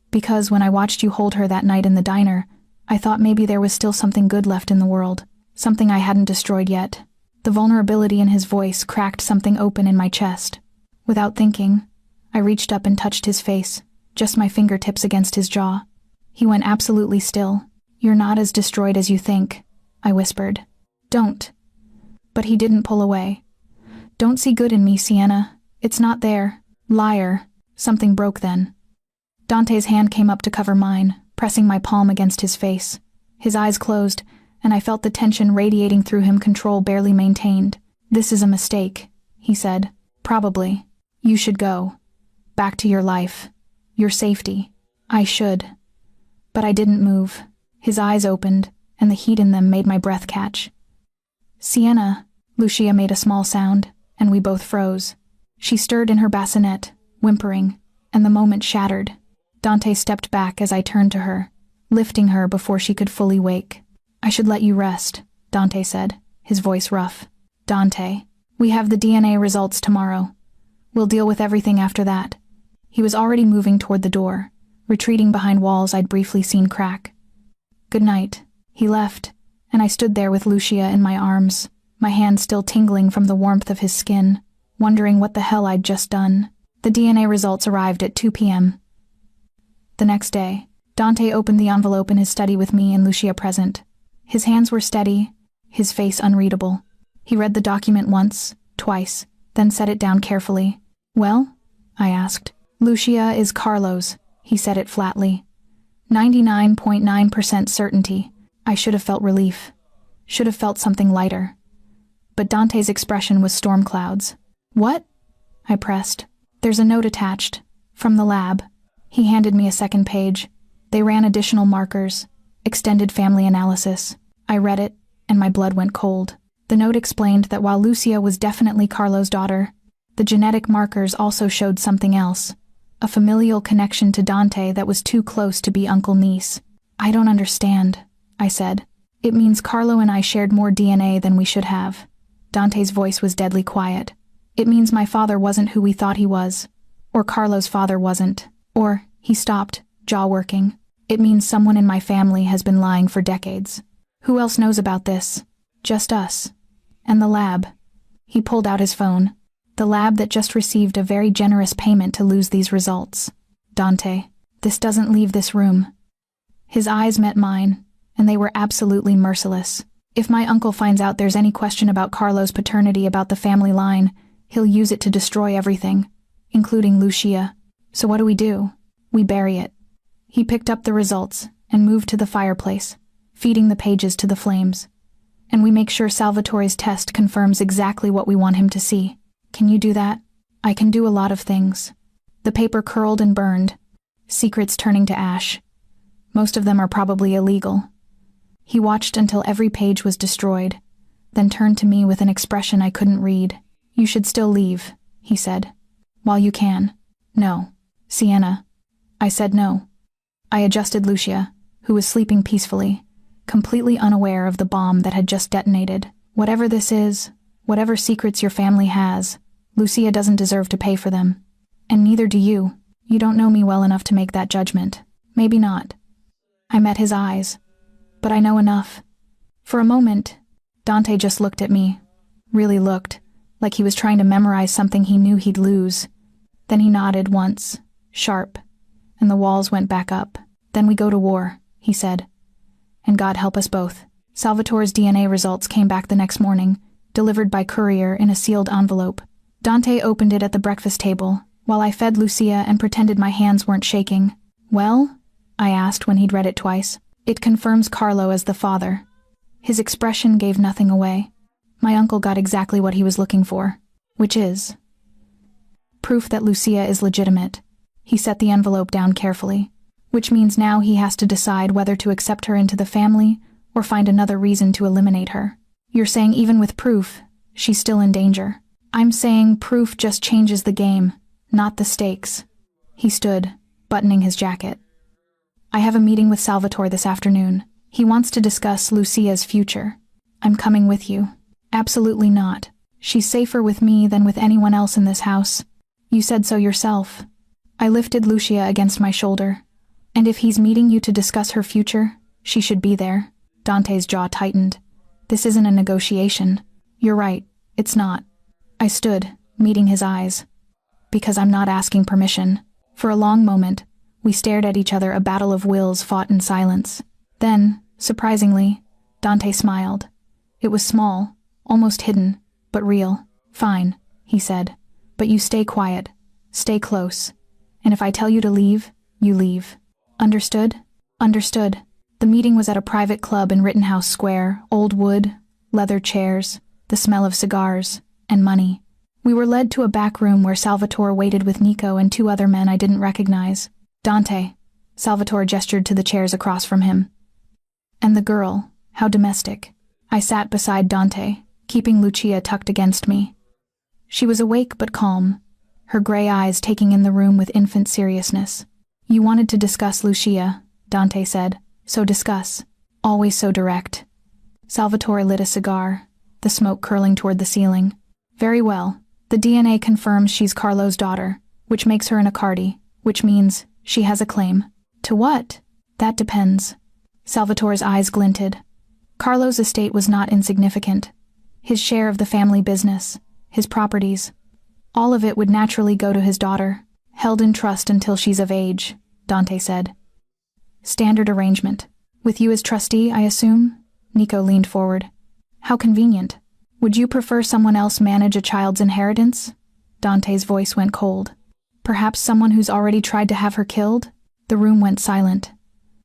"Because when I watched you hold her that night in the diner, I thought maybe there was still something good left in the world, something I hadn't destroyed yet." The vulnerability in his voice cracked something open in my chest. Without thinking, I reached up and touched his face, just my fingertips against his jaw. He went absolutely still. "You're not as destroyed as you think," I whispered. "Don't." But he didn't pull away. "Don't see good in me, Sienna. It's not there." "Liar." Something broke then. Dante's hand came up to cover mine, pressing my palm against his face. His eyes closed, and I felt the tension radiating through him, control barely maintained. "This is a mistake," he said. "Probably. You should go. Back to your life. Your safety." I should. But I didn't move. His eyes opened, and the heat in them made my breath catch. "Sienna." Lucia made a small sound, and we both froze. She stirred in her bassinet, whimpering, and the moment shattered. Dante stepped back as I turned to her, lifting her before she could fully wake. "I should let you rest," Dante said, his voice rough. "Dante, we have the DNA results tomorrow. We'll deal with everything after that." He was already moving toward the door, retreating behind walls I'd briefly seen crack. "Good night." He left, and I stood there with Lucia in my arms, my hands still tingling from the warmth of his skin, wondering what the hell I'd just done. The DNA results arrived at 2 p.m. The next day, Dante opened the envelope in his study with me and Lucia present. His hands were steady, his face unreadable. He read the document once, twice, then set it down carefully. "Well?" I asked. "Lucia is Carlo's," he said it flatly. 99.9% certainty. I should have felt relief. Should have felt something lighter. But Dante's expression was storm clouds. "What?" I pressed. "There's a note attached. From the lab." He handed me a second page. They ran additional markers. Extended family analysis. I read it, and my blood went cold. The note explained that while Lucia was definitely Carlo's daughter, the genetic markers also showed something else. A familial connection to Dante that was too close to be uncle-niece. "I don't understand," I said. "It means Carlo and I shared more DNA than we should have." Dante's voice was deadly quiet. "It means my father wasn't who we thought he was. Or Carlo's father wasn't. Or," he stopped, jaw working, "it means someone in my family has been lying for decades. Who else knows about this? Just us. And the lab." He pulled out his phone. "The lab that just received a very generous payment to lose these results. Dante, this doesn't leave this room." His eyes met mine, and they were absolutely merciless. "If my uncle finds out there's any question about Carlo's paternity about the family line, he'll use it to destroy everything, including Lucia. So what do? We bury it." He picked up the results and moved to the fireplace, feeding the pages to the flames. "And we make sure Salvatore's test confirms exactly what we want him to see. Can you do that?" "I can do a lot of things." The paper curled and burned, secrets turning to ash. Most of them are probably illegal. He watched until every page was destroyed, then turned to me with an expression I couldn't read. "You should still leave," he said. "While you can." "No. Sienna." I said no. I adjusted Lucia, who was sleeping peacefully, completely unaware of the bomb that had just detonated. "Whatever this is, whatever secrets your family has, Lucia doesn't deserve to pay for them. And neither do you. You don't know me well enough to make that judgment. Maybe not." I met his eyes. But I know enough. For a moment, Dante just looked at me. Really looked, like he was trying to memorize something he knew he'd lose. Then he nodded once, sharp, and the walls went back up. "Then we go to war," he said. "And God help us both." Salvatore's DNA results came back the next morning, delivered by courier in a sealed envelope. Dante opened it at the breakfast table, while I fed Lucia and pretended my hands weren't shaking. "Well?" I asked when he'd read it twice. "It confirms Carlo as the father." His expression gave nothing away. My uncle got exactly what he was looking for, which is proof that Lucia is legitimate. He set the envelope down carefully, which means now he has to decide whether to accept her into the family or find another reason to eliminate her. "You're saying even with proof, she's still in danger." "I'm saying proof just changes the game, not the stakes." He stood, buttoning his jacket. "I have a meeting with Salvatore this afternoon. He wants to discuss Lucia's future. I'm coming with you." "Absolutely not. She's safer with me than with anyone else in this house. You said so yourself." I lifted Lucia against my shoulder. "And if he's meeting you to discuss her future, she should be there." Dante's jaw tightened. "This isn't a negotiation." "You're right, it's not." I stood, meeting his eyes. "Because I'm not asking permission." For a long moment, we stared at each other, a battle of wills fought in silence. Then, surprisingly, Dante smiled. It was small, almost hidden, but real. "Fine," he said. "But you stay quiet. Stay close. And if I tell you to leave, you leave. Understood?" "Understood." The meeting was at a private club in Rittenhouse Square, old wood, leather chairs, the smell of cigars, and money. We were led to a back room where Salvatore waited with Nico and 2 other men I didn't recognize. "Dante," Salvatore gestured to the chairs across from him. "And the girl, how domestic." I sat beside Dante, keeping Lucia tucked against me. She was awake but calm, her gray eyes taking in the room with infant seriousness. "You wanted to discuss Lucia," Dante said. "So discuss. Always so direct." Salvatore lit a cigar, the smoke curling toward the ceiling. "Very well. The DNA confirms she's Carlo's daughter, which makes her an Accardi, which means she has a claim. To what? That depends. Salvatore's eyes glinted. Carlo's estate was not insignificant. His share of the family business, his properties, all of it would naturally go to his daughter, held in trust until she's of age, Dante said. Standard arrangement. With you as trustee, I assume? Nico leaned forward. How convenient. Would you prefer someone else manage a child's inheritance? Dante's voice went cold. Perhaps someone who's already tried to have her killed? The room went silent.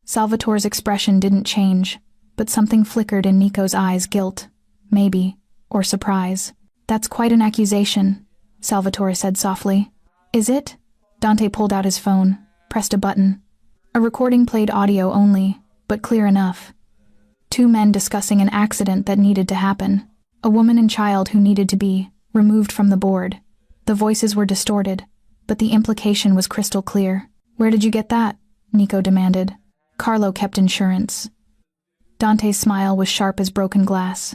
Salvatore's expression didn't change, but something flickered in Nico's eyes, guilt, maybe, or surprise. That's quite an accusation, Salvatore said softly. Is it? Dante pulled out his phone, pressed a button. A recording played audio only, but clear enough. Two men discussing an accident that needed to happen. A woman and child who needed to be removed from the board. The voices were distorted, but the implication was crystal clear. Where did you get that? Nico demanded. Carlo kept insurance. Dante's smile was sharp as broken glass.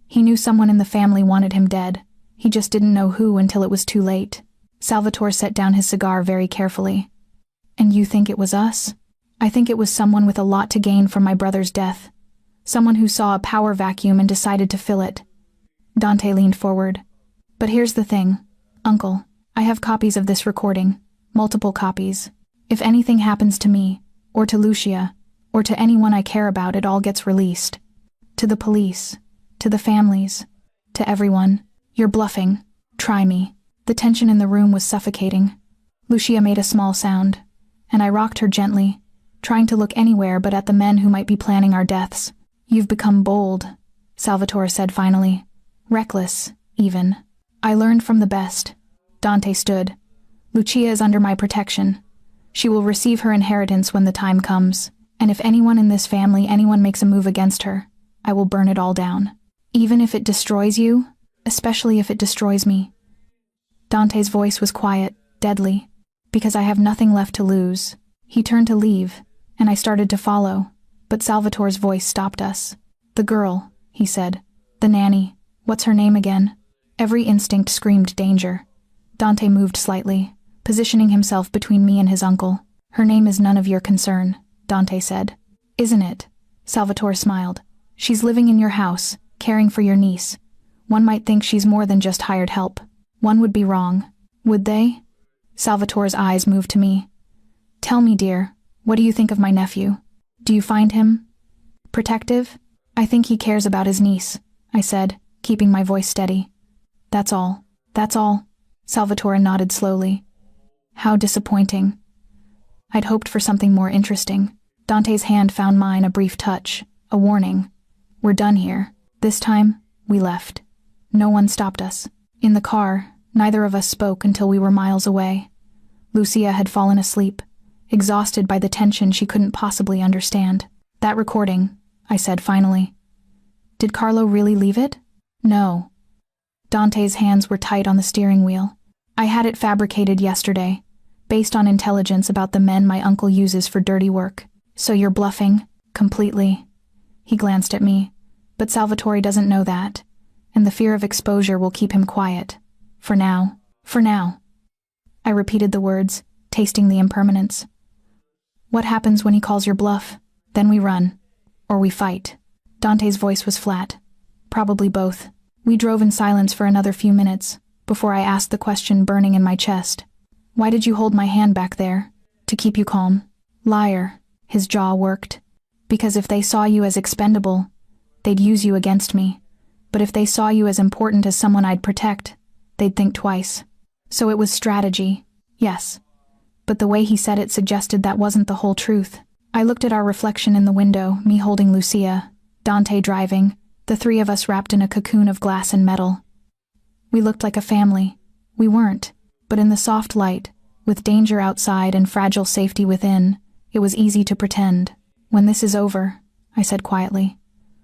He knew someone in the family wanted him dead. He just didn't know who until it was too late. Salvatore set down his cigar very carefully. And you think it was us? I think it was someone with a lot to gain from my brother's death. Someone who saw a power vacuum and decided to fill it. Dante leaned forward. But here's the thing, Uncle. I have copies of this recording. Multiple copies. If anything happens to me, or to Lucia, or to anyone I care about, it all gets released. To the police, to the families, to everyone. You're bluffing. Try me. The tension in the room was suffocating. Lucia made a small sound, and I rocked her gently, trying to look anywhere but at the men who might be planning our deaths. You've become bold, Salvatore said finally. Reckless, even. I learned from the best. Dante stood. Lucia is under my protection. She will receive her inheritance when the time comes, and if anyone in this family, anyone makes a move against her, I will burn it all down. Even if it destroys you, especially if it destroys me. Dante's voice was quiet, deadly, because I have nothing left to lose. He turned to leave, and I started to follow, but Salvatore's voice stopped us. The girl, he said. The nanny. What's her name again? Every instinct screamed danger. Dante moved slightly, positioning himself between me and his uncle. Her name is none of your concern, Dante said. Isn't it? Salvatore smiled. She's living in your house, caring for your niece. One might think she's more than just hired help. One would be wrong. Would they? Salvatore's eyes moved to me. Tell me, dear, what do you think of my nephew? Do you find him protective? I think he cares about his niece, I said, keeping my voice steady. That's all. That's all. Salvatore nodded slowly. How disappointing. I'd hoped for something more interesting. Dante's hand found mine, a brief touch, a warning. We're done here. This time, we left. No one stopped us. In the car, neither of us spoke until we were miles away. Lucia had fallen asleep, exhausted by the tension she couldn't possibly understand. That recording, I said finally. Did Carlo really leave it? No. Dante's hands were tight on the steering wheel. I had it fabricated yesterday, based on intelligence about the men my uncle uses for dirty work. So you're bluffing? Completely. He glanced at me, but Salvatore doesn't know that, and the fear of exposure will keep him quiet. For now. For now. I repeated the words, tasting the impermanence. What happens when he calls your bluff? Then we run. Or we fight. Dante's voice was flat. Probably both. We drove in silence for another few minutes, before I asked the question burning in my chest. Why did you hold my hand back there? To keep you calm. Liar. His jaw worked. Because if they saw you as expendable, they'd use you against me. But if they saw you as important as someone I'd protect, they'd think twice. So it was strategy. Yes. But the way he said it suggested that wasn't the whole truth. I looked at our reflection in the window, me holding Lucia, Dante driving, the three of us wrapped in a cocoon of glass and metal. We looked like a family. We weren't, but in the soft light, with danger outside and fragile safety within, it was easy to pretend. When this is over, I said quietly,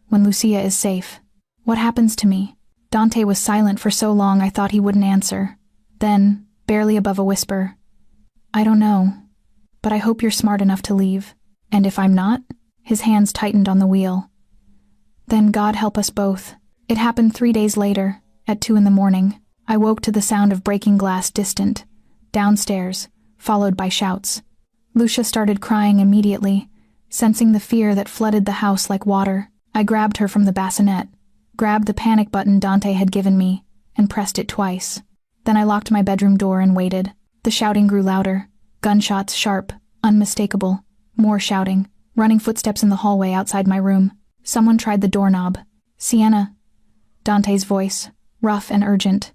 when Lucia is safe, what happens to me? Dante was silent for so long I thought he wouldn't answer. Then, barely above a whisper, I don't know, but I hope you're smart enough to leave. And if I'm not? His hands tightened on the wheel. Then God help us both. It happened 3 days later, at 2 a.m. I woke to the sound of breaking glass distant, downstairs, followed by shouts. Lucia started crying immediately, sensing the fear that flooded the house like water. I grabbed her from the bassinet, grabbed the panic button Dante had given me, and pressed it twice. Then I locked my bedroom door and waited. The shouting grew louder, gunshots sharp, unmistakable, more shouting, running footsteps in the hallway outside my room. Someone tried the doorknob. Sienna. Dante's voice, rough and urgent.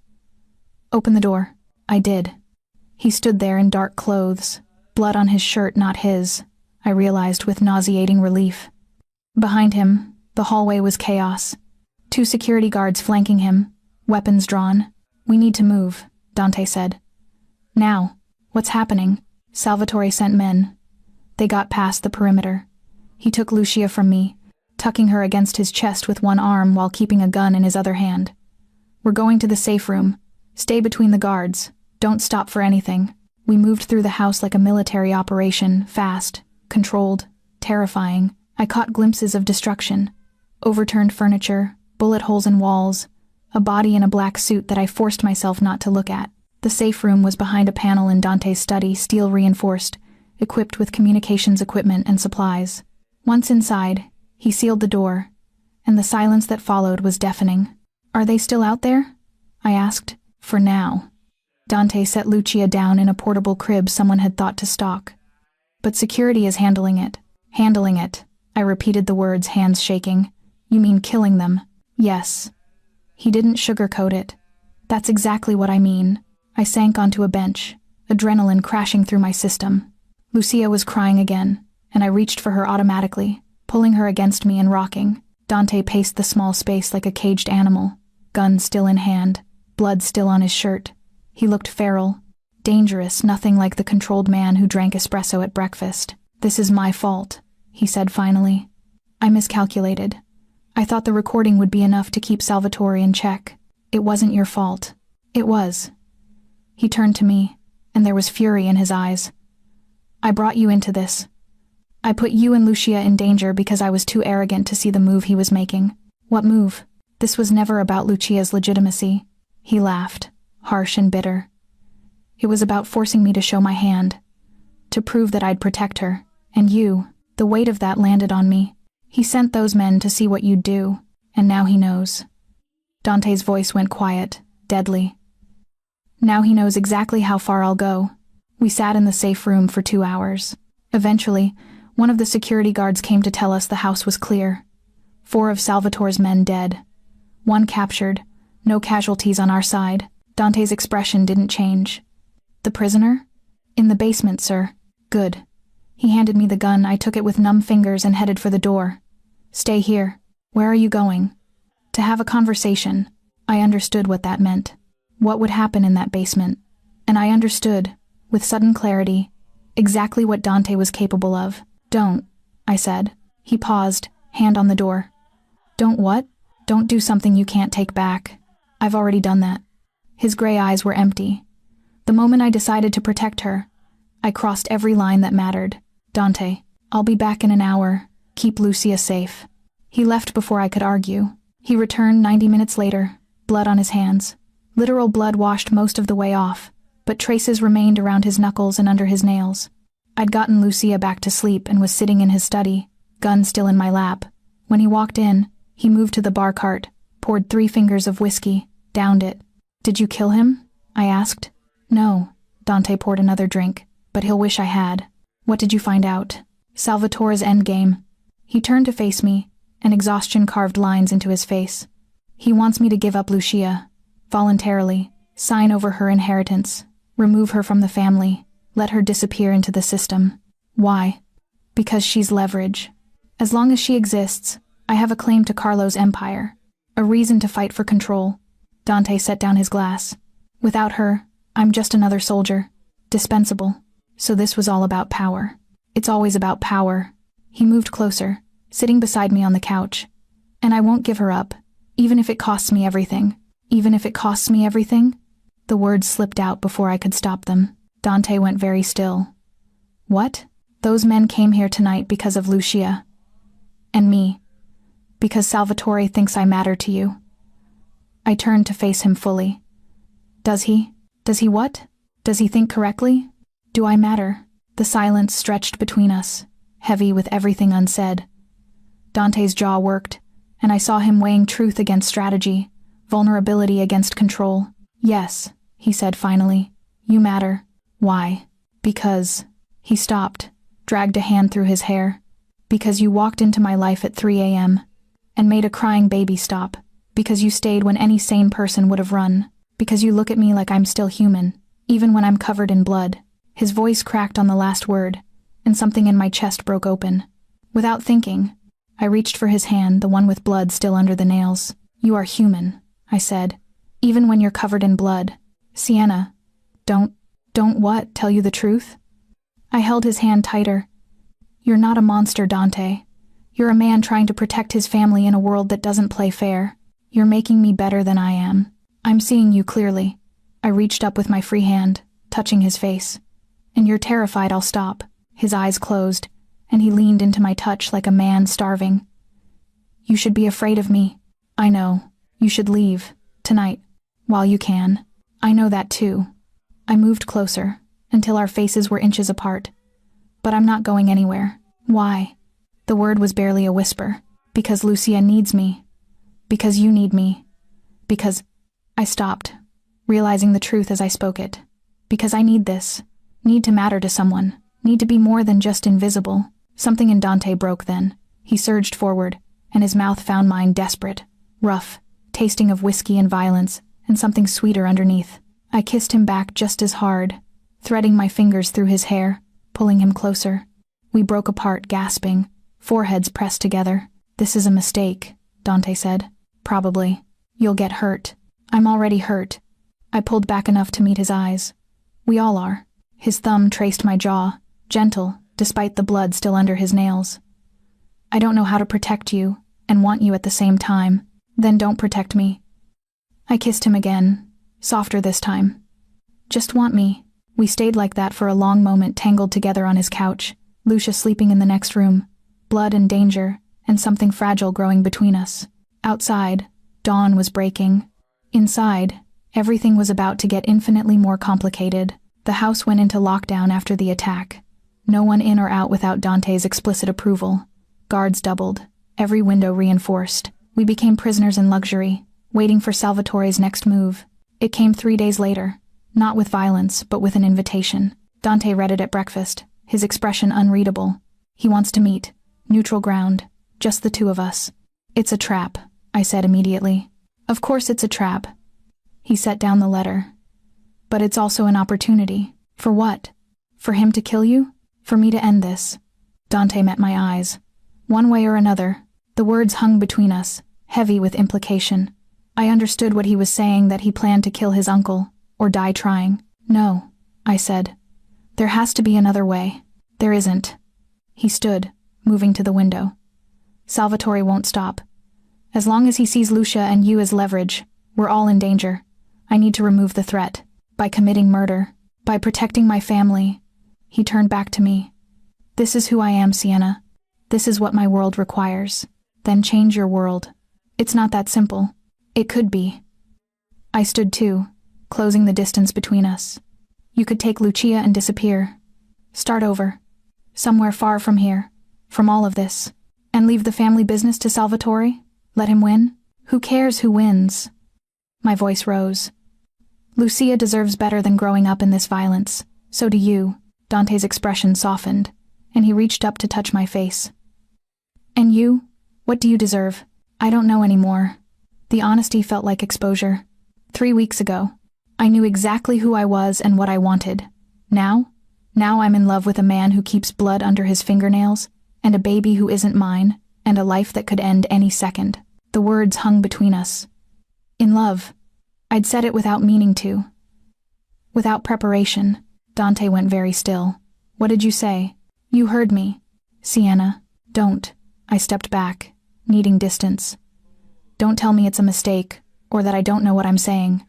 Open the door. I did. He stood there in dark clothes, blood on his shirt, not his, I realized with nauseating relief. Behind him, the hallway was chaos. 2 security guards flanking him, weapons drawn. We need to move, Dante said. Now. What's happening? Salvatore sent men. They got past the perimeter. He took Lucia from me, tucking her against his chest with one arm while keeping a gun in his other hand. We're going to the safe room. Stay between the guards. Don't stop for anything. We moved through the house like a military operation, fast, controlled, terrifying. I caught glimpses of destruction. Overturned furniture, bullet holes in walls, a body in a black suit that I forced myself not to look at. The safe room was behind a panel in Dante's study, steel reinforced, equipped with communications equipment and supplies. Once inside, he sealed the door, and the silence that followed was deafening. Are they still out there? I asked. For now. Dante set Lucia down in a portable crib someone had thought to stock. But security is handling it. Handling it. I repeated the words, hands shaking. You mean killing them? Yes. He didn't sugarcoat it. That's exactly what I mean. I sank onto a bench, adrenaline crashing through my system. Lucia was crying again, and I reached for her automatically, pulling her against me and rocking. Dante paced the small space like a caged animal, gun still in hand, blood still on his shirt. He looked feral, dangerous, nothing like the controlled man who drank espresso at breakfast. This is my fault, he said finally. I miscalculated. I thought the recording would be enough to keep Salvatore in check. It wasn't your fault. It was. He turned to me, and there was fury in his eyes. I brought you into this. I put you and Lucia in danger because I was too arrogant to see the move he was making. What move? This was never about Lucia's legitimacy. He laughed, harsh and bitter. It was about forcing me to show my hand, to prove that I'd protect her. And you, the weight of that landed on me. He sent those men to see what you'd do, and now he knows. Dante's voice went quiet, deadly. Now he knows exactly how far I'll go. We sat in the safe room for 2 hours. Eventually, one of the security guards came to tell us the house was clear. 4 of Salvatore's men dead. 1 captured, no casualties on our side. Dante's expression didn't change. The prisoner? In the basement, sir. Good. He handed me the gun. I took it with numb fingers and headed for the door. Stay here. Where are you going? To have a conversation. I understood what that meant. What would happen in that basement. And I understood, with sudden clarity, exactly what Dante was capable of. Don't, I said. He paused, hand on the door. Don't what? Don't do something you can't take back. I've already done that. His gray eyes were empty. The moment I decided to protect her, I crossed every line that mattered. Dante, I'll be back in an hour. Keep Lucia safe. He left before I could argue. He returned 90 minutes later, blood on his hands. Literal blood washed most of the way off, but traces remained around his knuckles and under his nails. I'd gotten Lucia back to sleep and was sitting in his study, gun still in my lap. When he walked in, he moved to the bar cart, poured 3 fingers of whiskey, downed it. Did you kill him? I asked. No. Dante poured another drink, but he'll wish I had. What did you find out? Salvatore's endgame. He turned to face me, and exhaustion carved lines into his face. He wants me to give up Lucia, voluntarily, sign over her inheritance, remove her from the family, let her disappear into the system. Why? Because she's leverage. As long as she exists, I have a claim to Carlo's empire, a reason to fight for control. Dante set down his glass. Without her, I'm just another soldier, dispensable. So this was all about power. It's always about power. He moved closer, sitting beside me on the couch. And I won't give her up, even if it costs me everything. Even if it costs me everything? The words slipped out before I could stop them. Dante went very still. What? Those men came here tonight because of Lucia. And me. Because Salvatore thinks I matter to you. I turned to face him fully. Does he? Does he what? Does he think correctly? Do I matter? The silence stretched between us, heavy with everything unsaid. Dante's jaw worked, and I saw him weighing truth against strategy, vulnerability against control. Yes, he said finally. You matter. Why? Because. He stopped, dragged a hand through his hair. Because you walked into my life at 3 a.m. and made a crying baby stop. Because you stayed when any sane person would have run. Because you look at me like I'm still human, even when I'm covered in blood. His voice cracked on the last word, and something in my chest broke open. Without thinking, I reached for his hand, the one with blood still under the nails. You are human, I said, even when you're covered in blood. Sienna, don't what, tell you the truth? I held his hand tighter. You're not a monster, Dante. You're a man trying to protect his family in a world that doesn't play fair. You're making me better than I am. I'm seeing you clearly. I reached up with my free hand, touching his face. And you're terrified I'll stop. His eyes closed, and he leaned into my touch like a man starving. You should be afraid of me. I know. You should leave. Tonight. While you can. I know that too. I moved closer, until our faces were inches apart. But I'm not going anywhere. Why? The word was barely a whisper. Because Lucia needs me. Because you need me. Because... I stopped, realizing the truth as I spoke it. Because I need this. Need to matter to someone. Need to be more than just invisible. Something in Dante broke then. He surged forward, and his mouth found mine desperate, rough, tasting of whiskey and violence, and something sweeter underneath. I kissed him back just as hard, threading my fingers through his hair, pulling him closer. We broke apart, gasping, foreheads pressed together. This is a mistake, Dante said. Probably. You'll get hurt. I'm already hurt. I pulled back enough to meet his eyes. We all are. His thumb traced my jaw, gentle, despite the blood still under his nails. I don't know how to protect you, and want you at the same time. Then don't protect me. I kissed him again, softer this time. Just want me. We stayed like that for a long moment, tangled together on his couch, Lucia sleeping in the next room, blood and danger, and something fragile growing between us. Outside, dawn was breaking. Inside, everything was about to get infinitely more complicated. The house went into lockdown after the attack. No one in or out without Dante's explicit approval. Guards doubled, every window reinforced. We became prisoners in luxury, waiting for Salvatore's next move. It came 3 days later, not with violence, but with an invitation. Dante read it at breakfast, his expression unreadable. He wants to meet. Neutral ground. Just the two of us. It's a trap, I said immediately. Of course it's a trap. He set down the letter. But it's also an opportunity. For what? For him to kill you? For me to end this? Dante met my eyes. One way or another, the words hung between us, heavy with implication. I understood what he was saying, that he planned to kill his uncle, or die trying. No, I said. There has to be another way. There isn't. He stood, moving to the window. Salvatore won't stop. As long as he sees Lucia and you as leverage, we're all in danger. I need to remove the threat. By committing murder. By protecting my family. He turned back to me. This is who I am, Sienna. This is what my world requires. Then change your world. It's not that simple. It could be. I stood too, closing the distance between us. You could take Lucia and disappear. Start over. Somewhere far from here. From all of this. And leave the family business to Salvatore? Let him win? Who cares who wins? My voice rose. Lucia deserves better than growing up in this violence. So do you. Dante's expression softened, and he reached up to touch my face. And you? What do you deserve? I don't know anymore. The honesty felt like exposure. 3 weeks ago, I knew exactly who I was and what I wanted. Now I'm in love with a man who keeps blood under his fingernails, and a baby who isn't mine, and a life that could end any second. The words hung between us. In love. I'd said it without meaning to. Without preparation. Dante went very still. What did you say? You heard me. Sienna, don't. I stepped back, needing distance. Don't tell me it's a mistake, or that I don't know what I'm saying.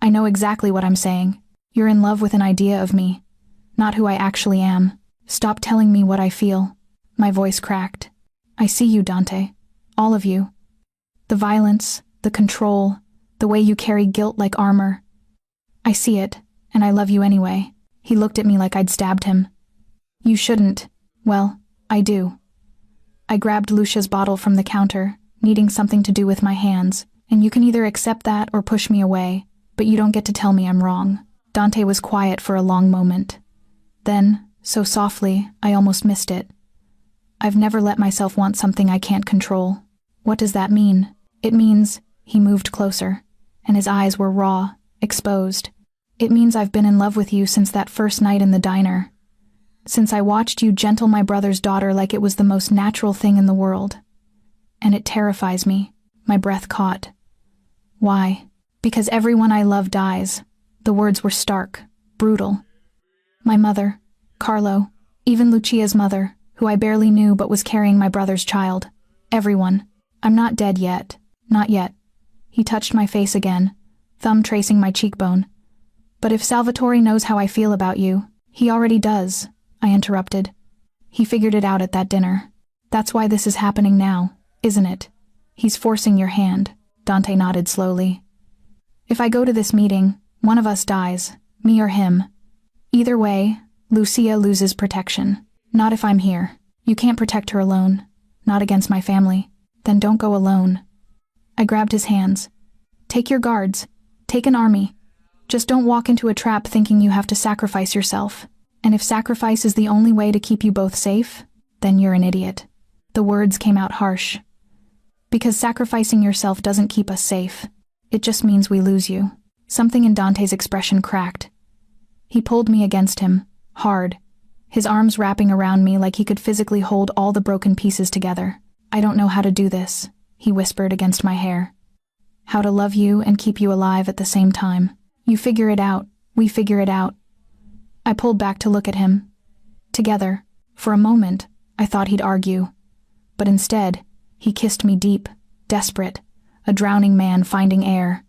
I know exactly what I'm saying. You're in love with an idea of me, not who I actually am. Stop telling me what I feel. My voice cracked. I see you, Dante. All of you. The violence, the control, the way you carry guilt like armor. I see it, and I love you anyway. He looked at me like I'd stabbed him. You shouldn't. Well, I do. I grabbed Lucia's bottle from the counter, needing something to do with my hands, and you can either accept that or push me away, but you don't get to tell me I'm wrong. Dante was quiet for a long moment. Then, so softly, I almost missed it. I've never let myself want something I can't control. What does that mean? It means, he moved closer, and his eyes were raw, exposed. It means I've been in love with you since that first night in the diner. Since I watched you gentle my brother's daughter like it was the most natural thing in the world. And it terrifies me. My breath caught. Why? Because everyone I love dies. The words were stark, brutal. My mother, Carlo, even Lucia's mother, who I barely knew but was carrying my brother's child. Everyone. I'm not dead yet. Not yet. He touched my face again, thumb tracing my cheekbone. But if Salvatore knows how I feel about you, he already does, I interrupted. He figured it out at that dinner. That's why this is happening now, isn't it? He's forcing your hand. Dante nodded slowly. If I go to this meeting, one of us dies, me or him. Either way, Lucia loses protection. Not if I'm here. You can't protect her alone. Not against my family. Then don't go alone. I grabbed his hands. Take your guards. Take an army. Just don't walk into a trap thinking you have to sacrifice yourself. And if sacrifice is the only way to keep you both safe, then you're an idiot. The words came out harsh. Because sacrificing yourself doesn't keep us safe. It just means we lose you. Something in Dante's expression cracked. He pulled me against him, hard, his arms wrapping around me like he could physically hold all the broken pieces together. I don't know how to do this, he whispered against my hair. How to love you and keep you alive at the same time. You figure it out, we figure it out. I pulled back to look at him. Together, for a moment, I thought he'd argue. But instead, he kissed me deep, desperate, a drowning man finding air.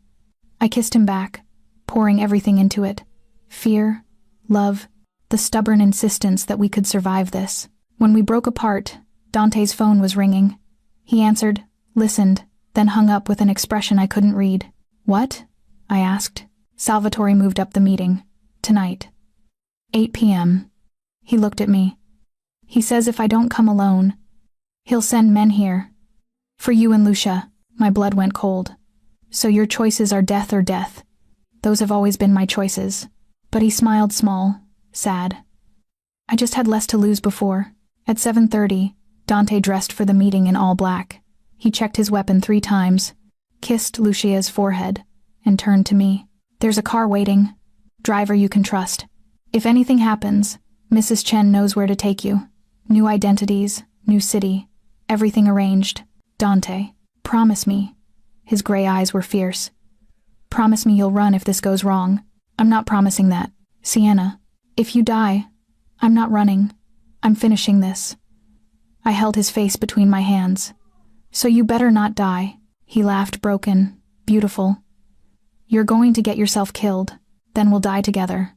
I kissed him back, pouring everything into it. Fear, love, the stubborn insistence that we could survive this. When we broke apart, Dante's phone was ringing. He answered, listened, then hung up with an expression I couldn't read. What? I asked. Salvatore moved up the meeting. Tonight. 8 p.m. He looked at me. He says if I don't come alone, he'll send men here. For you and Lucia. My blood went cold. So your choices are death or death. Those have always been my choices. But he smiled small, sad. I just had less to lose before. At 7:30, Dante dressed for the meeting in all black. He checked his weapon 3 times, kissed Lucia's forehead, and turned to me. There's a car waiting. Driver you can trust. If anything happens, Mrs. Chen knows where to take you. New identities, new city, everything arranged. Dante, promise me. His gray eyes were fierce. Promise me you'll run if this goes wrong. I'm not promising that. Sienna, if you die, I'm not running. I'm finishing this. I held his face between my hands. So you better not die. He laughed broken, beautiful. You're going to get yourself killed. Then we'll die together.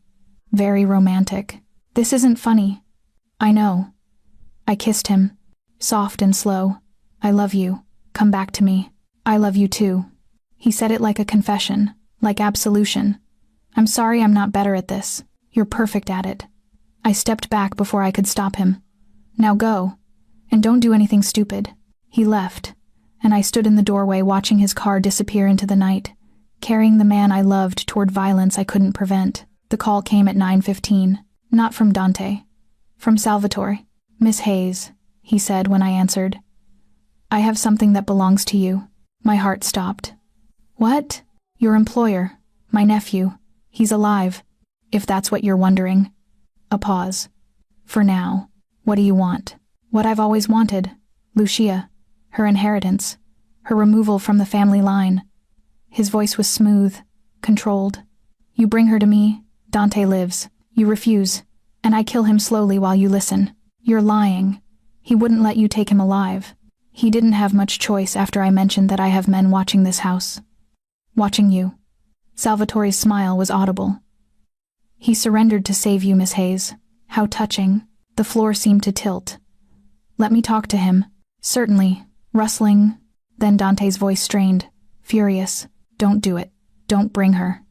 Very romantic. This isn't funny. I know. I kissed him, soft and slow. I love you. Come back to me. I love you too. He said it like a confession, like absolution. I'm sorry I'm not better at this. You're perfect at it. I stepped back before I could stop him. Now go. And don't do anything stupid. He left, and I stood in the doorway watching his car disappear into the night, carrying the man I loved toward violence I couldn't prevent. The call came at 9:15. Not from Dante. From Salvatore. Miss Hayes, he said when I answered. I have something that belongs to you. My heart stopped. What? Your employer. My nephew. He's alive. If that's what you're wondering. A pause. For now. What do you want? What I've always wanted. Lucia. Her inheritance. Her removal from the family line. His voice was smooth, controlled. You bring her to me, Dante lives. You refuse, and I kill him slowly while you listen. You're lying. He wouldn't let you take him alive. He didn't have much choice after I mentioned that I have men watching this house. Watching you. Salvatore's smile was audible. He surrendered to save you, Miss Hayes. How touching. The floor seemed to tilt. Let me talk to him. Certainly. Rustling. Then Dante's voice strained, furious. Don't do it. Don't bring her.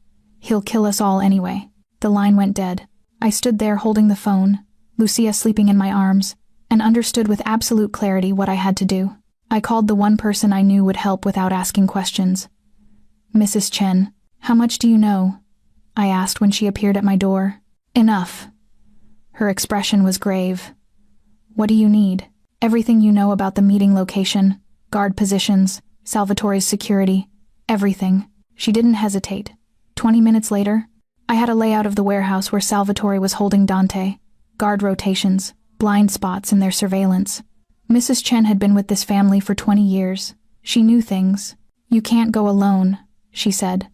He'll kill us all anyway. The line went dead. I stood there holding the phone, Lucia sleeping in my arms, and understood with absolute clarity what I had to do. I called the one person I knew would help without asking questions. "Mrs. Chen, how much do you know?" I asked when she appeared at my door. "Enough." Her expression was grave. "What do you need?" "Everything you know about the meeting location, guard positions, Salvatore's security, everything." She didn't hesitate. 20 minutes later, I had a layout of the warehouse where Salvatore was holding Dante, guard rotations, blind spots in their surveillance. Mrs. Chen had been with this family for 20 years. She knew things. "You can't go alone," she said.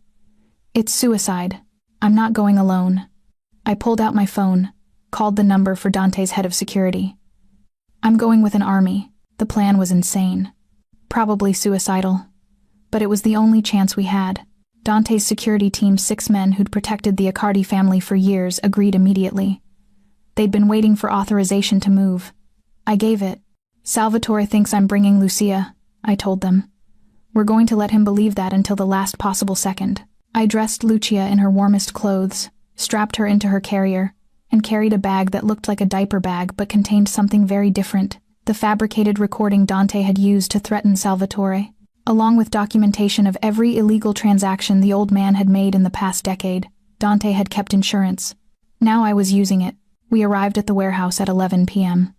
"It's suicide. I'm not going alone." I pulled out my phone, called the number for Dante's head of security. "I'm going with an army." The plan was insane. Probably suicidal. But it was the only chance we had. Dante's security team's 6 men who'd protected the Accardi family for years agreed immediately. They'd been waiting for authorization to move. I gave it. "Salvatore thinks I'm bringing Lucia," I told them. "We're going to let him believe that until the last possible second." I dressed Lucia in her warmest clothes, strapped her into her carrier, and carried a bag that looked like a diaper bag but contained something very different, the fabricated recording Dante had used to threaten Salvatore, along with documentation of every illegal transaction the old man had made in the past decade. Dante had kept insurance. Now I was using it. We arrived at the warehouse at 11 p.m.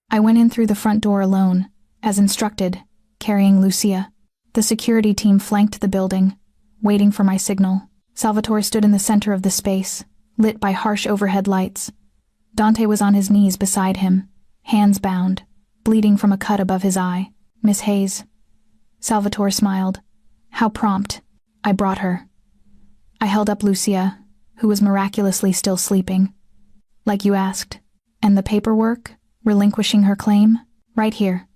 I went in through the front door alone, as instructed, carrying Lucia. The security team flanked the building, waiting for my signal. Salvatore stood in the center of the space, lit by harsh overhead lights. Dante was on his knees beside him, hands bound, bleeding from a cut above his eye. "Miss Hayes." Salvatore smiled. "How prompt." I brought her. I held up Lucia, who was miraculously still sleeping. "Like you asked. And the paperwork, relinquishing her claim? Right here."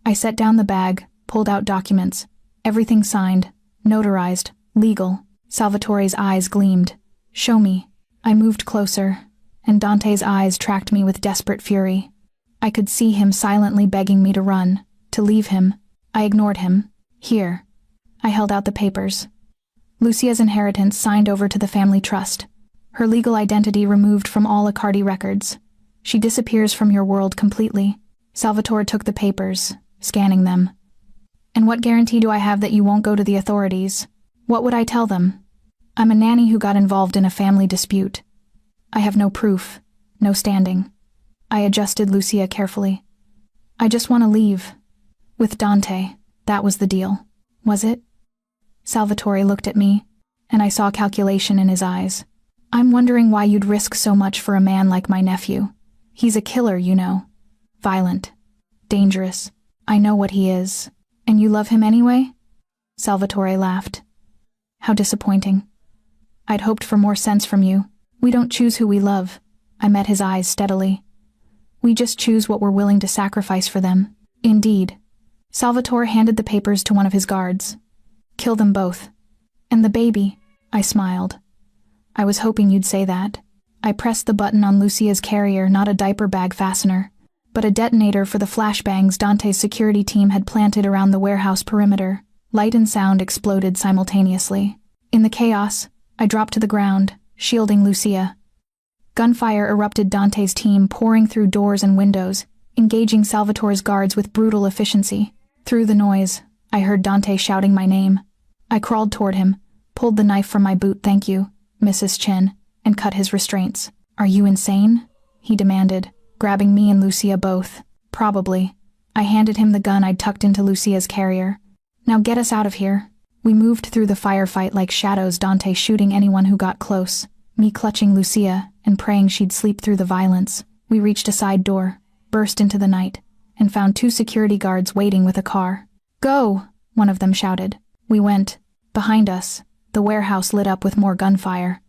I set down the bag, pulled out documents. Everything signed, notarized, legal. Salvatore's eyes gleamed. "Show me." I moved closer, and Dante's eyes tracked me with desperate fury. I could see him silently begging me to run, to leave him. I ignored him. "Here." I held out the papers. "Lucia's inheritance signed over to the family trust. Her legal identity removed from all Accardi records. She disappears from your world completely." Salvatore took the papers, scanning them. "And what guarantee do I have that you won't go to the authorities? What would I tell them? I'm a nanny who got involved in a family dispute. I have no proof, no standing." I adjusted Lucia carefully. "I just want to leave. With Dante, that was the deal. Was it?" Salvatore looked at me, and I saw calculation in his eyes. "I'm wondering why you'd risk so much for a man like my nephew. He's a killer, you know. Violent. Dangerous. I know what he is. And you love him anyway?" Salvatore laughed. "How disappointing. I'd hoped for more sense from you. We don't choose who we love." I met his eyes steadily. "We just choose what we're willing to sacrifice for them." "Indeed." Salvatore handed the papers to one of his guards. "Kill them both. And the baby." I smiled. "I was hoping you'd say that." I pressed the button on Lucia's carrier, not a diaper bag fastener, but a detonator for the flashbangs Dante's security team had planted around the warehouse perimeter. Light and sound exploded simultaneously. In the chaos, I dropped to the ground, shielding Lucia. Gunfire erupted Dante's team, pouring through doors and windows, engaging Salvatore's guards with brutal efficiency. Through the noise, I heard Dante shouting my name. I crawled toward him, pulled the knife from my boot. "Thank you, Mrs. Chen," and cut his restraints. "Are you insane?" he demanded, grabbing me and Lucia both. "Probably." I handed him the gun I'd tucked into Lucia's carrier. "Now get us out of here." We moved through the firefight like shadows, Dante shooting anyone who got close, me clutching Lucia and praying she'd sleep through the violence. We reached a side door, burst into the night, and found 2 security guards waiting with a car. "Go!" one of them shouted. We went. Behind us, the warehouse lit up with more gunfire.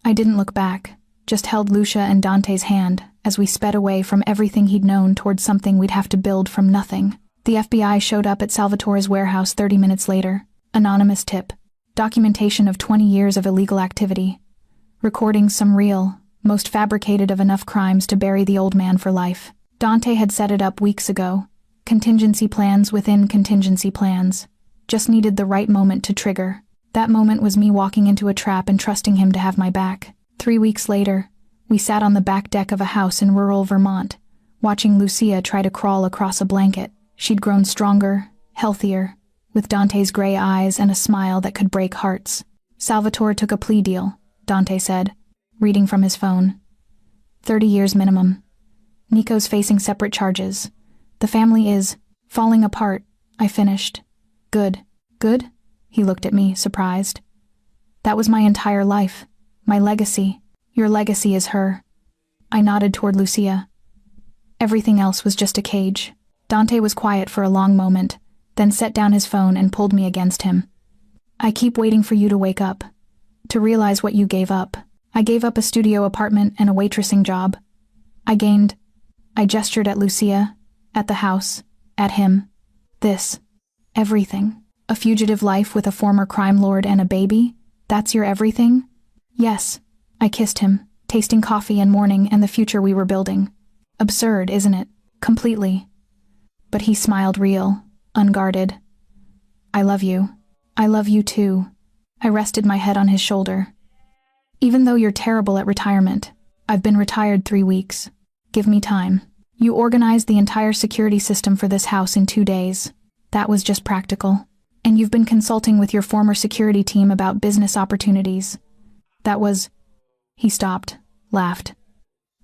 I didn't look back, just held Lucia and Dante's hand as we sped away from everything he'd known towards something we'd have to build from nothing. The FBI showed up at Salvatore's warehouse 30 minutes later. Anonymous tip. Documentation of 20 years of illegal activity. Recordings, some real, most fabricated, of enough crimes to bury the old man for life. Dante had set it up weeks ago. Contingency plans within contingency plans. Just needed the right moment to trigger. That moment was me walking into a trap and trusting him to have my back. 3 weeks later, we sat on the back deck of a house in rural Vermont, watching Lucia try to crawl across a blanket. She'd grown stronger, healthier, with Dante's gray eyes and a smile that could break hearts. Salvatore took a plea deal, Dante said, reading from his phone. 30 years minimum. Nico's facing separate charges. The family is falling apart, I finished. Good. Good? He looked at me, surprised. That was my entire life. My legacy. Your legacy is her. I nodded toward Lucia. Everything else was just a cage. Dante was quiet for a long moment, then set down his phone and pulled me against him. I keep waiting for you to wake up. To realize what you gave up. I gave up a studio apartment and a waitressing job. I gestured at Lucia, at the house, at him. This. Everything. A fugitive life with a former crime lord and a baby? That's your everything? Yes. I kissed him, tasting coffee and morning and the future we were building. Absurd, isn't it? Completely. But he smiled real, unguarded. I love you. I love you too. I rested my head on his shoulder. Even though you're terrible at retirement, I've been retired 3 weeks. Give me time. You organized the entire security system for this house in 2 days. That was just practical. And you've been consulting with your former security team about business opportunities. That was... He stopped, laughed.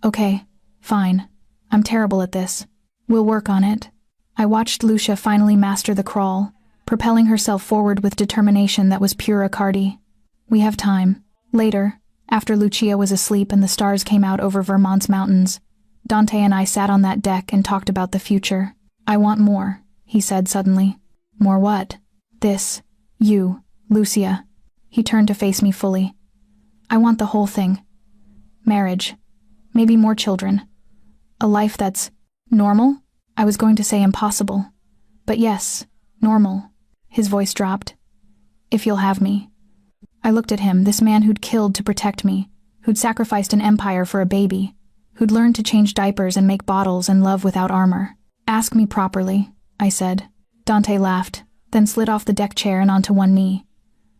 Okay, fine. I'm terrible at this. We'll work on it. I watched Lucia finally master the crawl, propelling herself forward with determination that was pure Accardi. We have time. Later, after Lucia was asleep and the stars came out over Vermont's mountains, Dante and I sat on that deck and talked about the future. I want more, he said suddenly. More what? This. You, Lucia. He turned to face me fully. I want the whole thing. Marriage. Maybe more children. A life that's normal? I was going to say impossible. But yes, normal. His voice dropped. If you'll have me. I looked at him, this man who'd killed to protect me, who'd sacrificed an empire for a baby, who'd learned to change diapers and make bottles and love without armor. Ask me properly, I said. Dante laughed, then slid off the deck chair and onto one knee.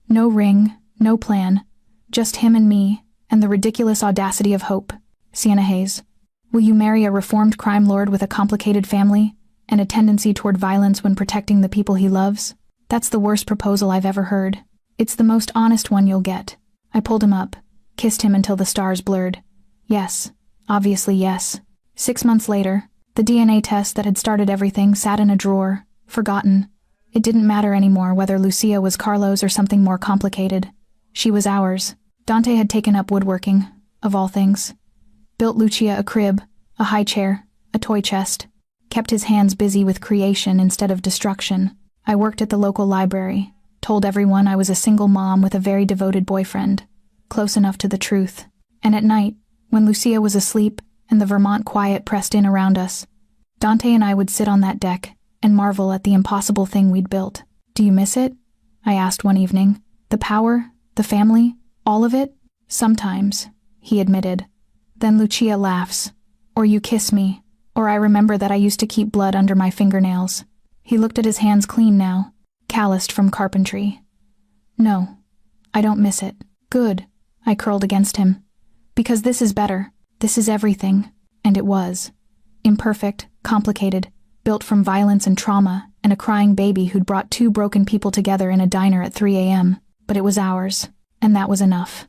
No ring, no plan. Just him and me, and the ridiculous audacity of hope. Sienna Hayes. Will you marry a reformed crime lord with a complicated family, and a tendency toward violence when protecting the people he loves? That's the worst proposal I've ever heard. It's the most honest one you'll get. I pulled him up, kissed him until the stars blurred. Yes. Obviously yes. 6 months later, the DNA test that had started everything sat in a drawer, forgotten. It didn't matter anymore whether Lucia was Carlos or something more complicated. She was ours. Dante had taken up woodworking, of all things. Built Lucia a crib, a high chair, a toy chest. Kept his hands busy with creation instead of destruction. I worked at the local library. Told everyone I was a single mom with a very devoted boyfriend. Close enough to the truth. And at night, when Lucia was asleep and the Vermont quiet pressed in around us, Dante and I would sit on that deck and marvel at the impossible thing we'd built. Do you miss it? I asked one evening. The power, the family, all of it? Sometimes, he admitted. Then Lucia laughs. Or you kiss me. Or I remember that I used to keep blood under my fingernails. He looked at his hands clean now, calloused from carpentry. No, I don't miss it. Good, I curled against him. Because this is better. This is everything. And it was. Imperfect, complicated, built from violence and trauma, and a crying baby who'd brought 2 broken people together in a diner at 3 a.m. But it was ours, and that was enough.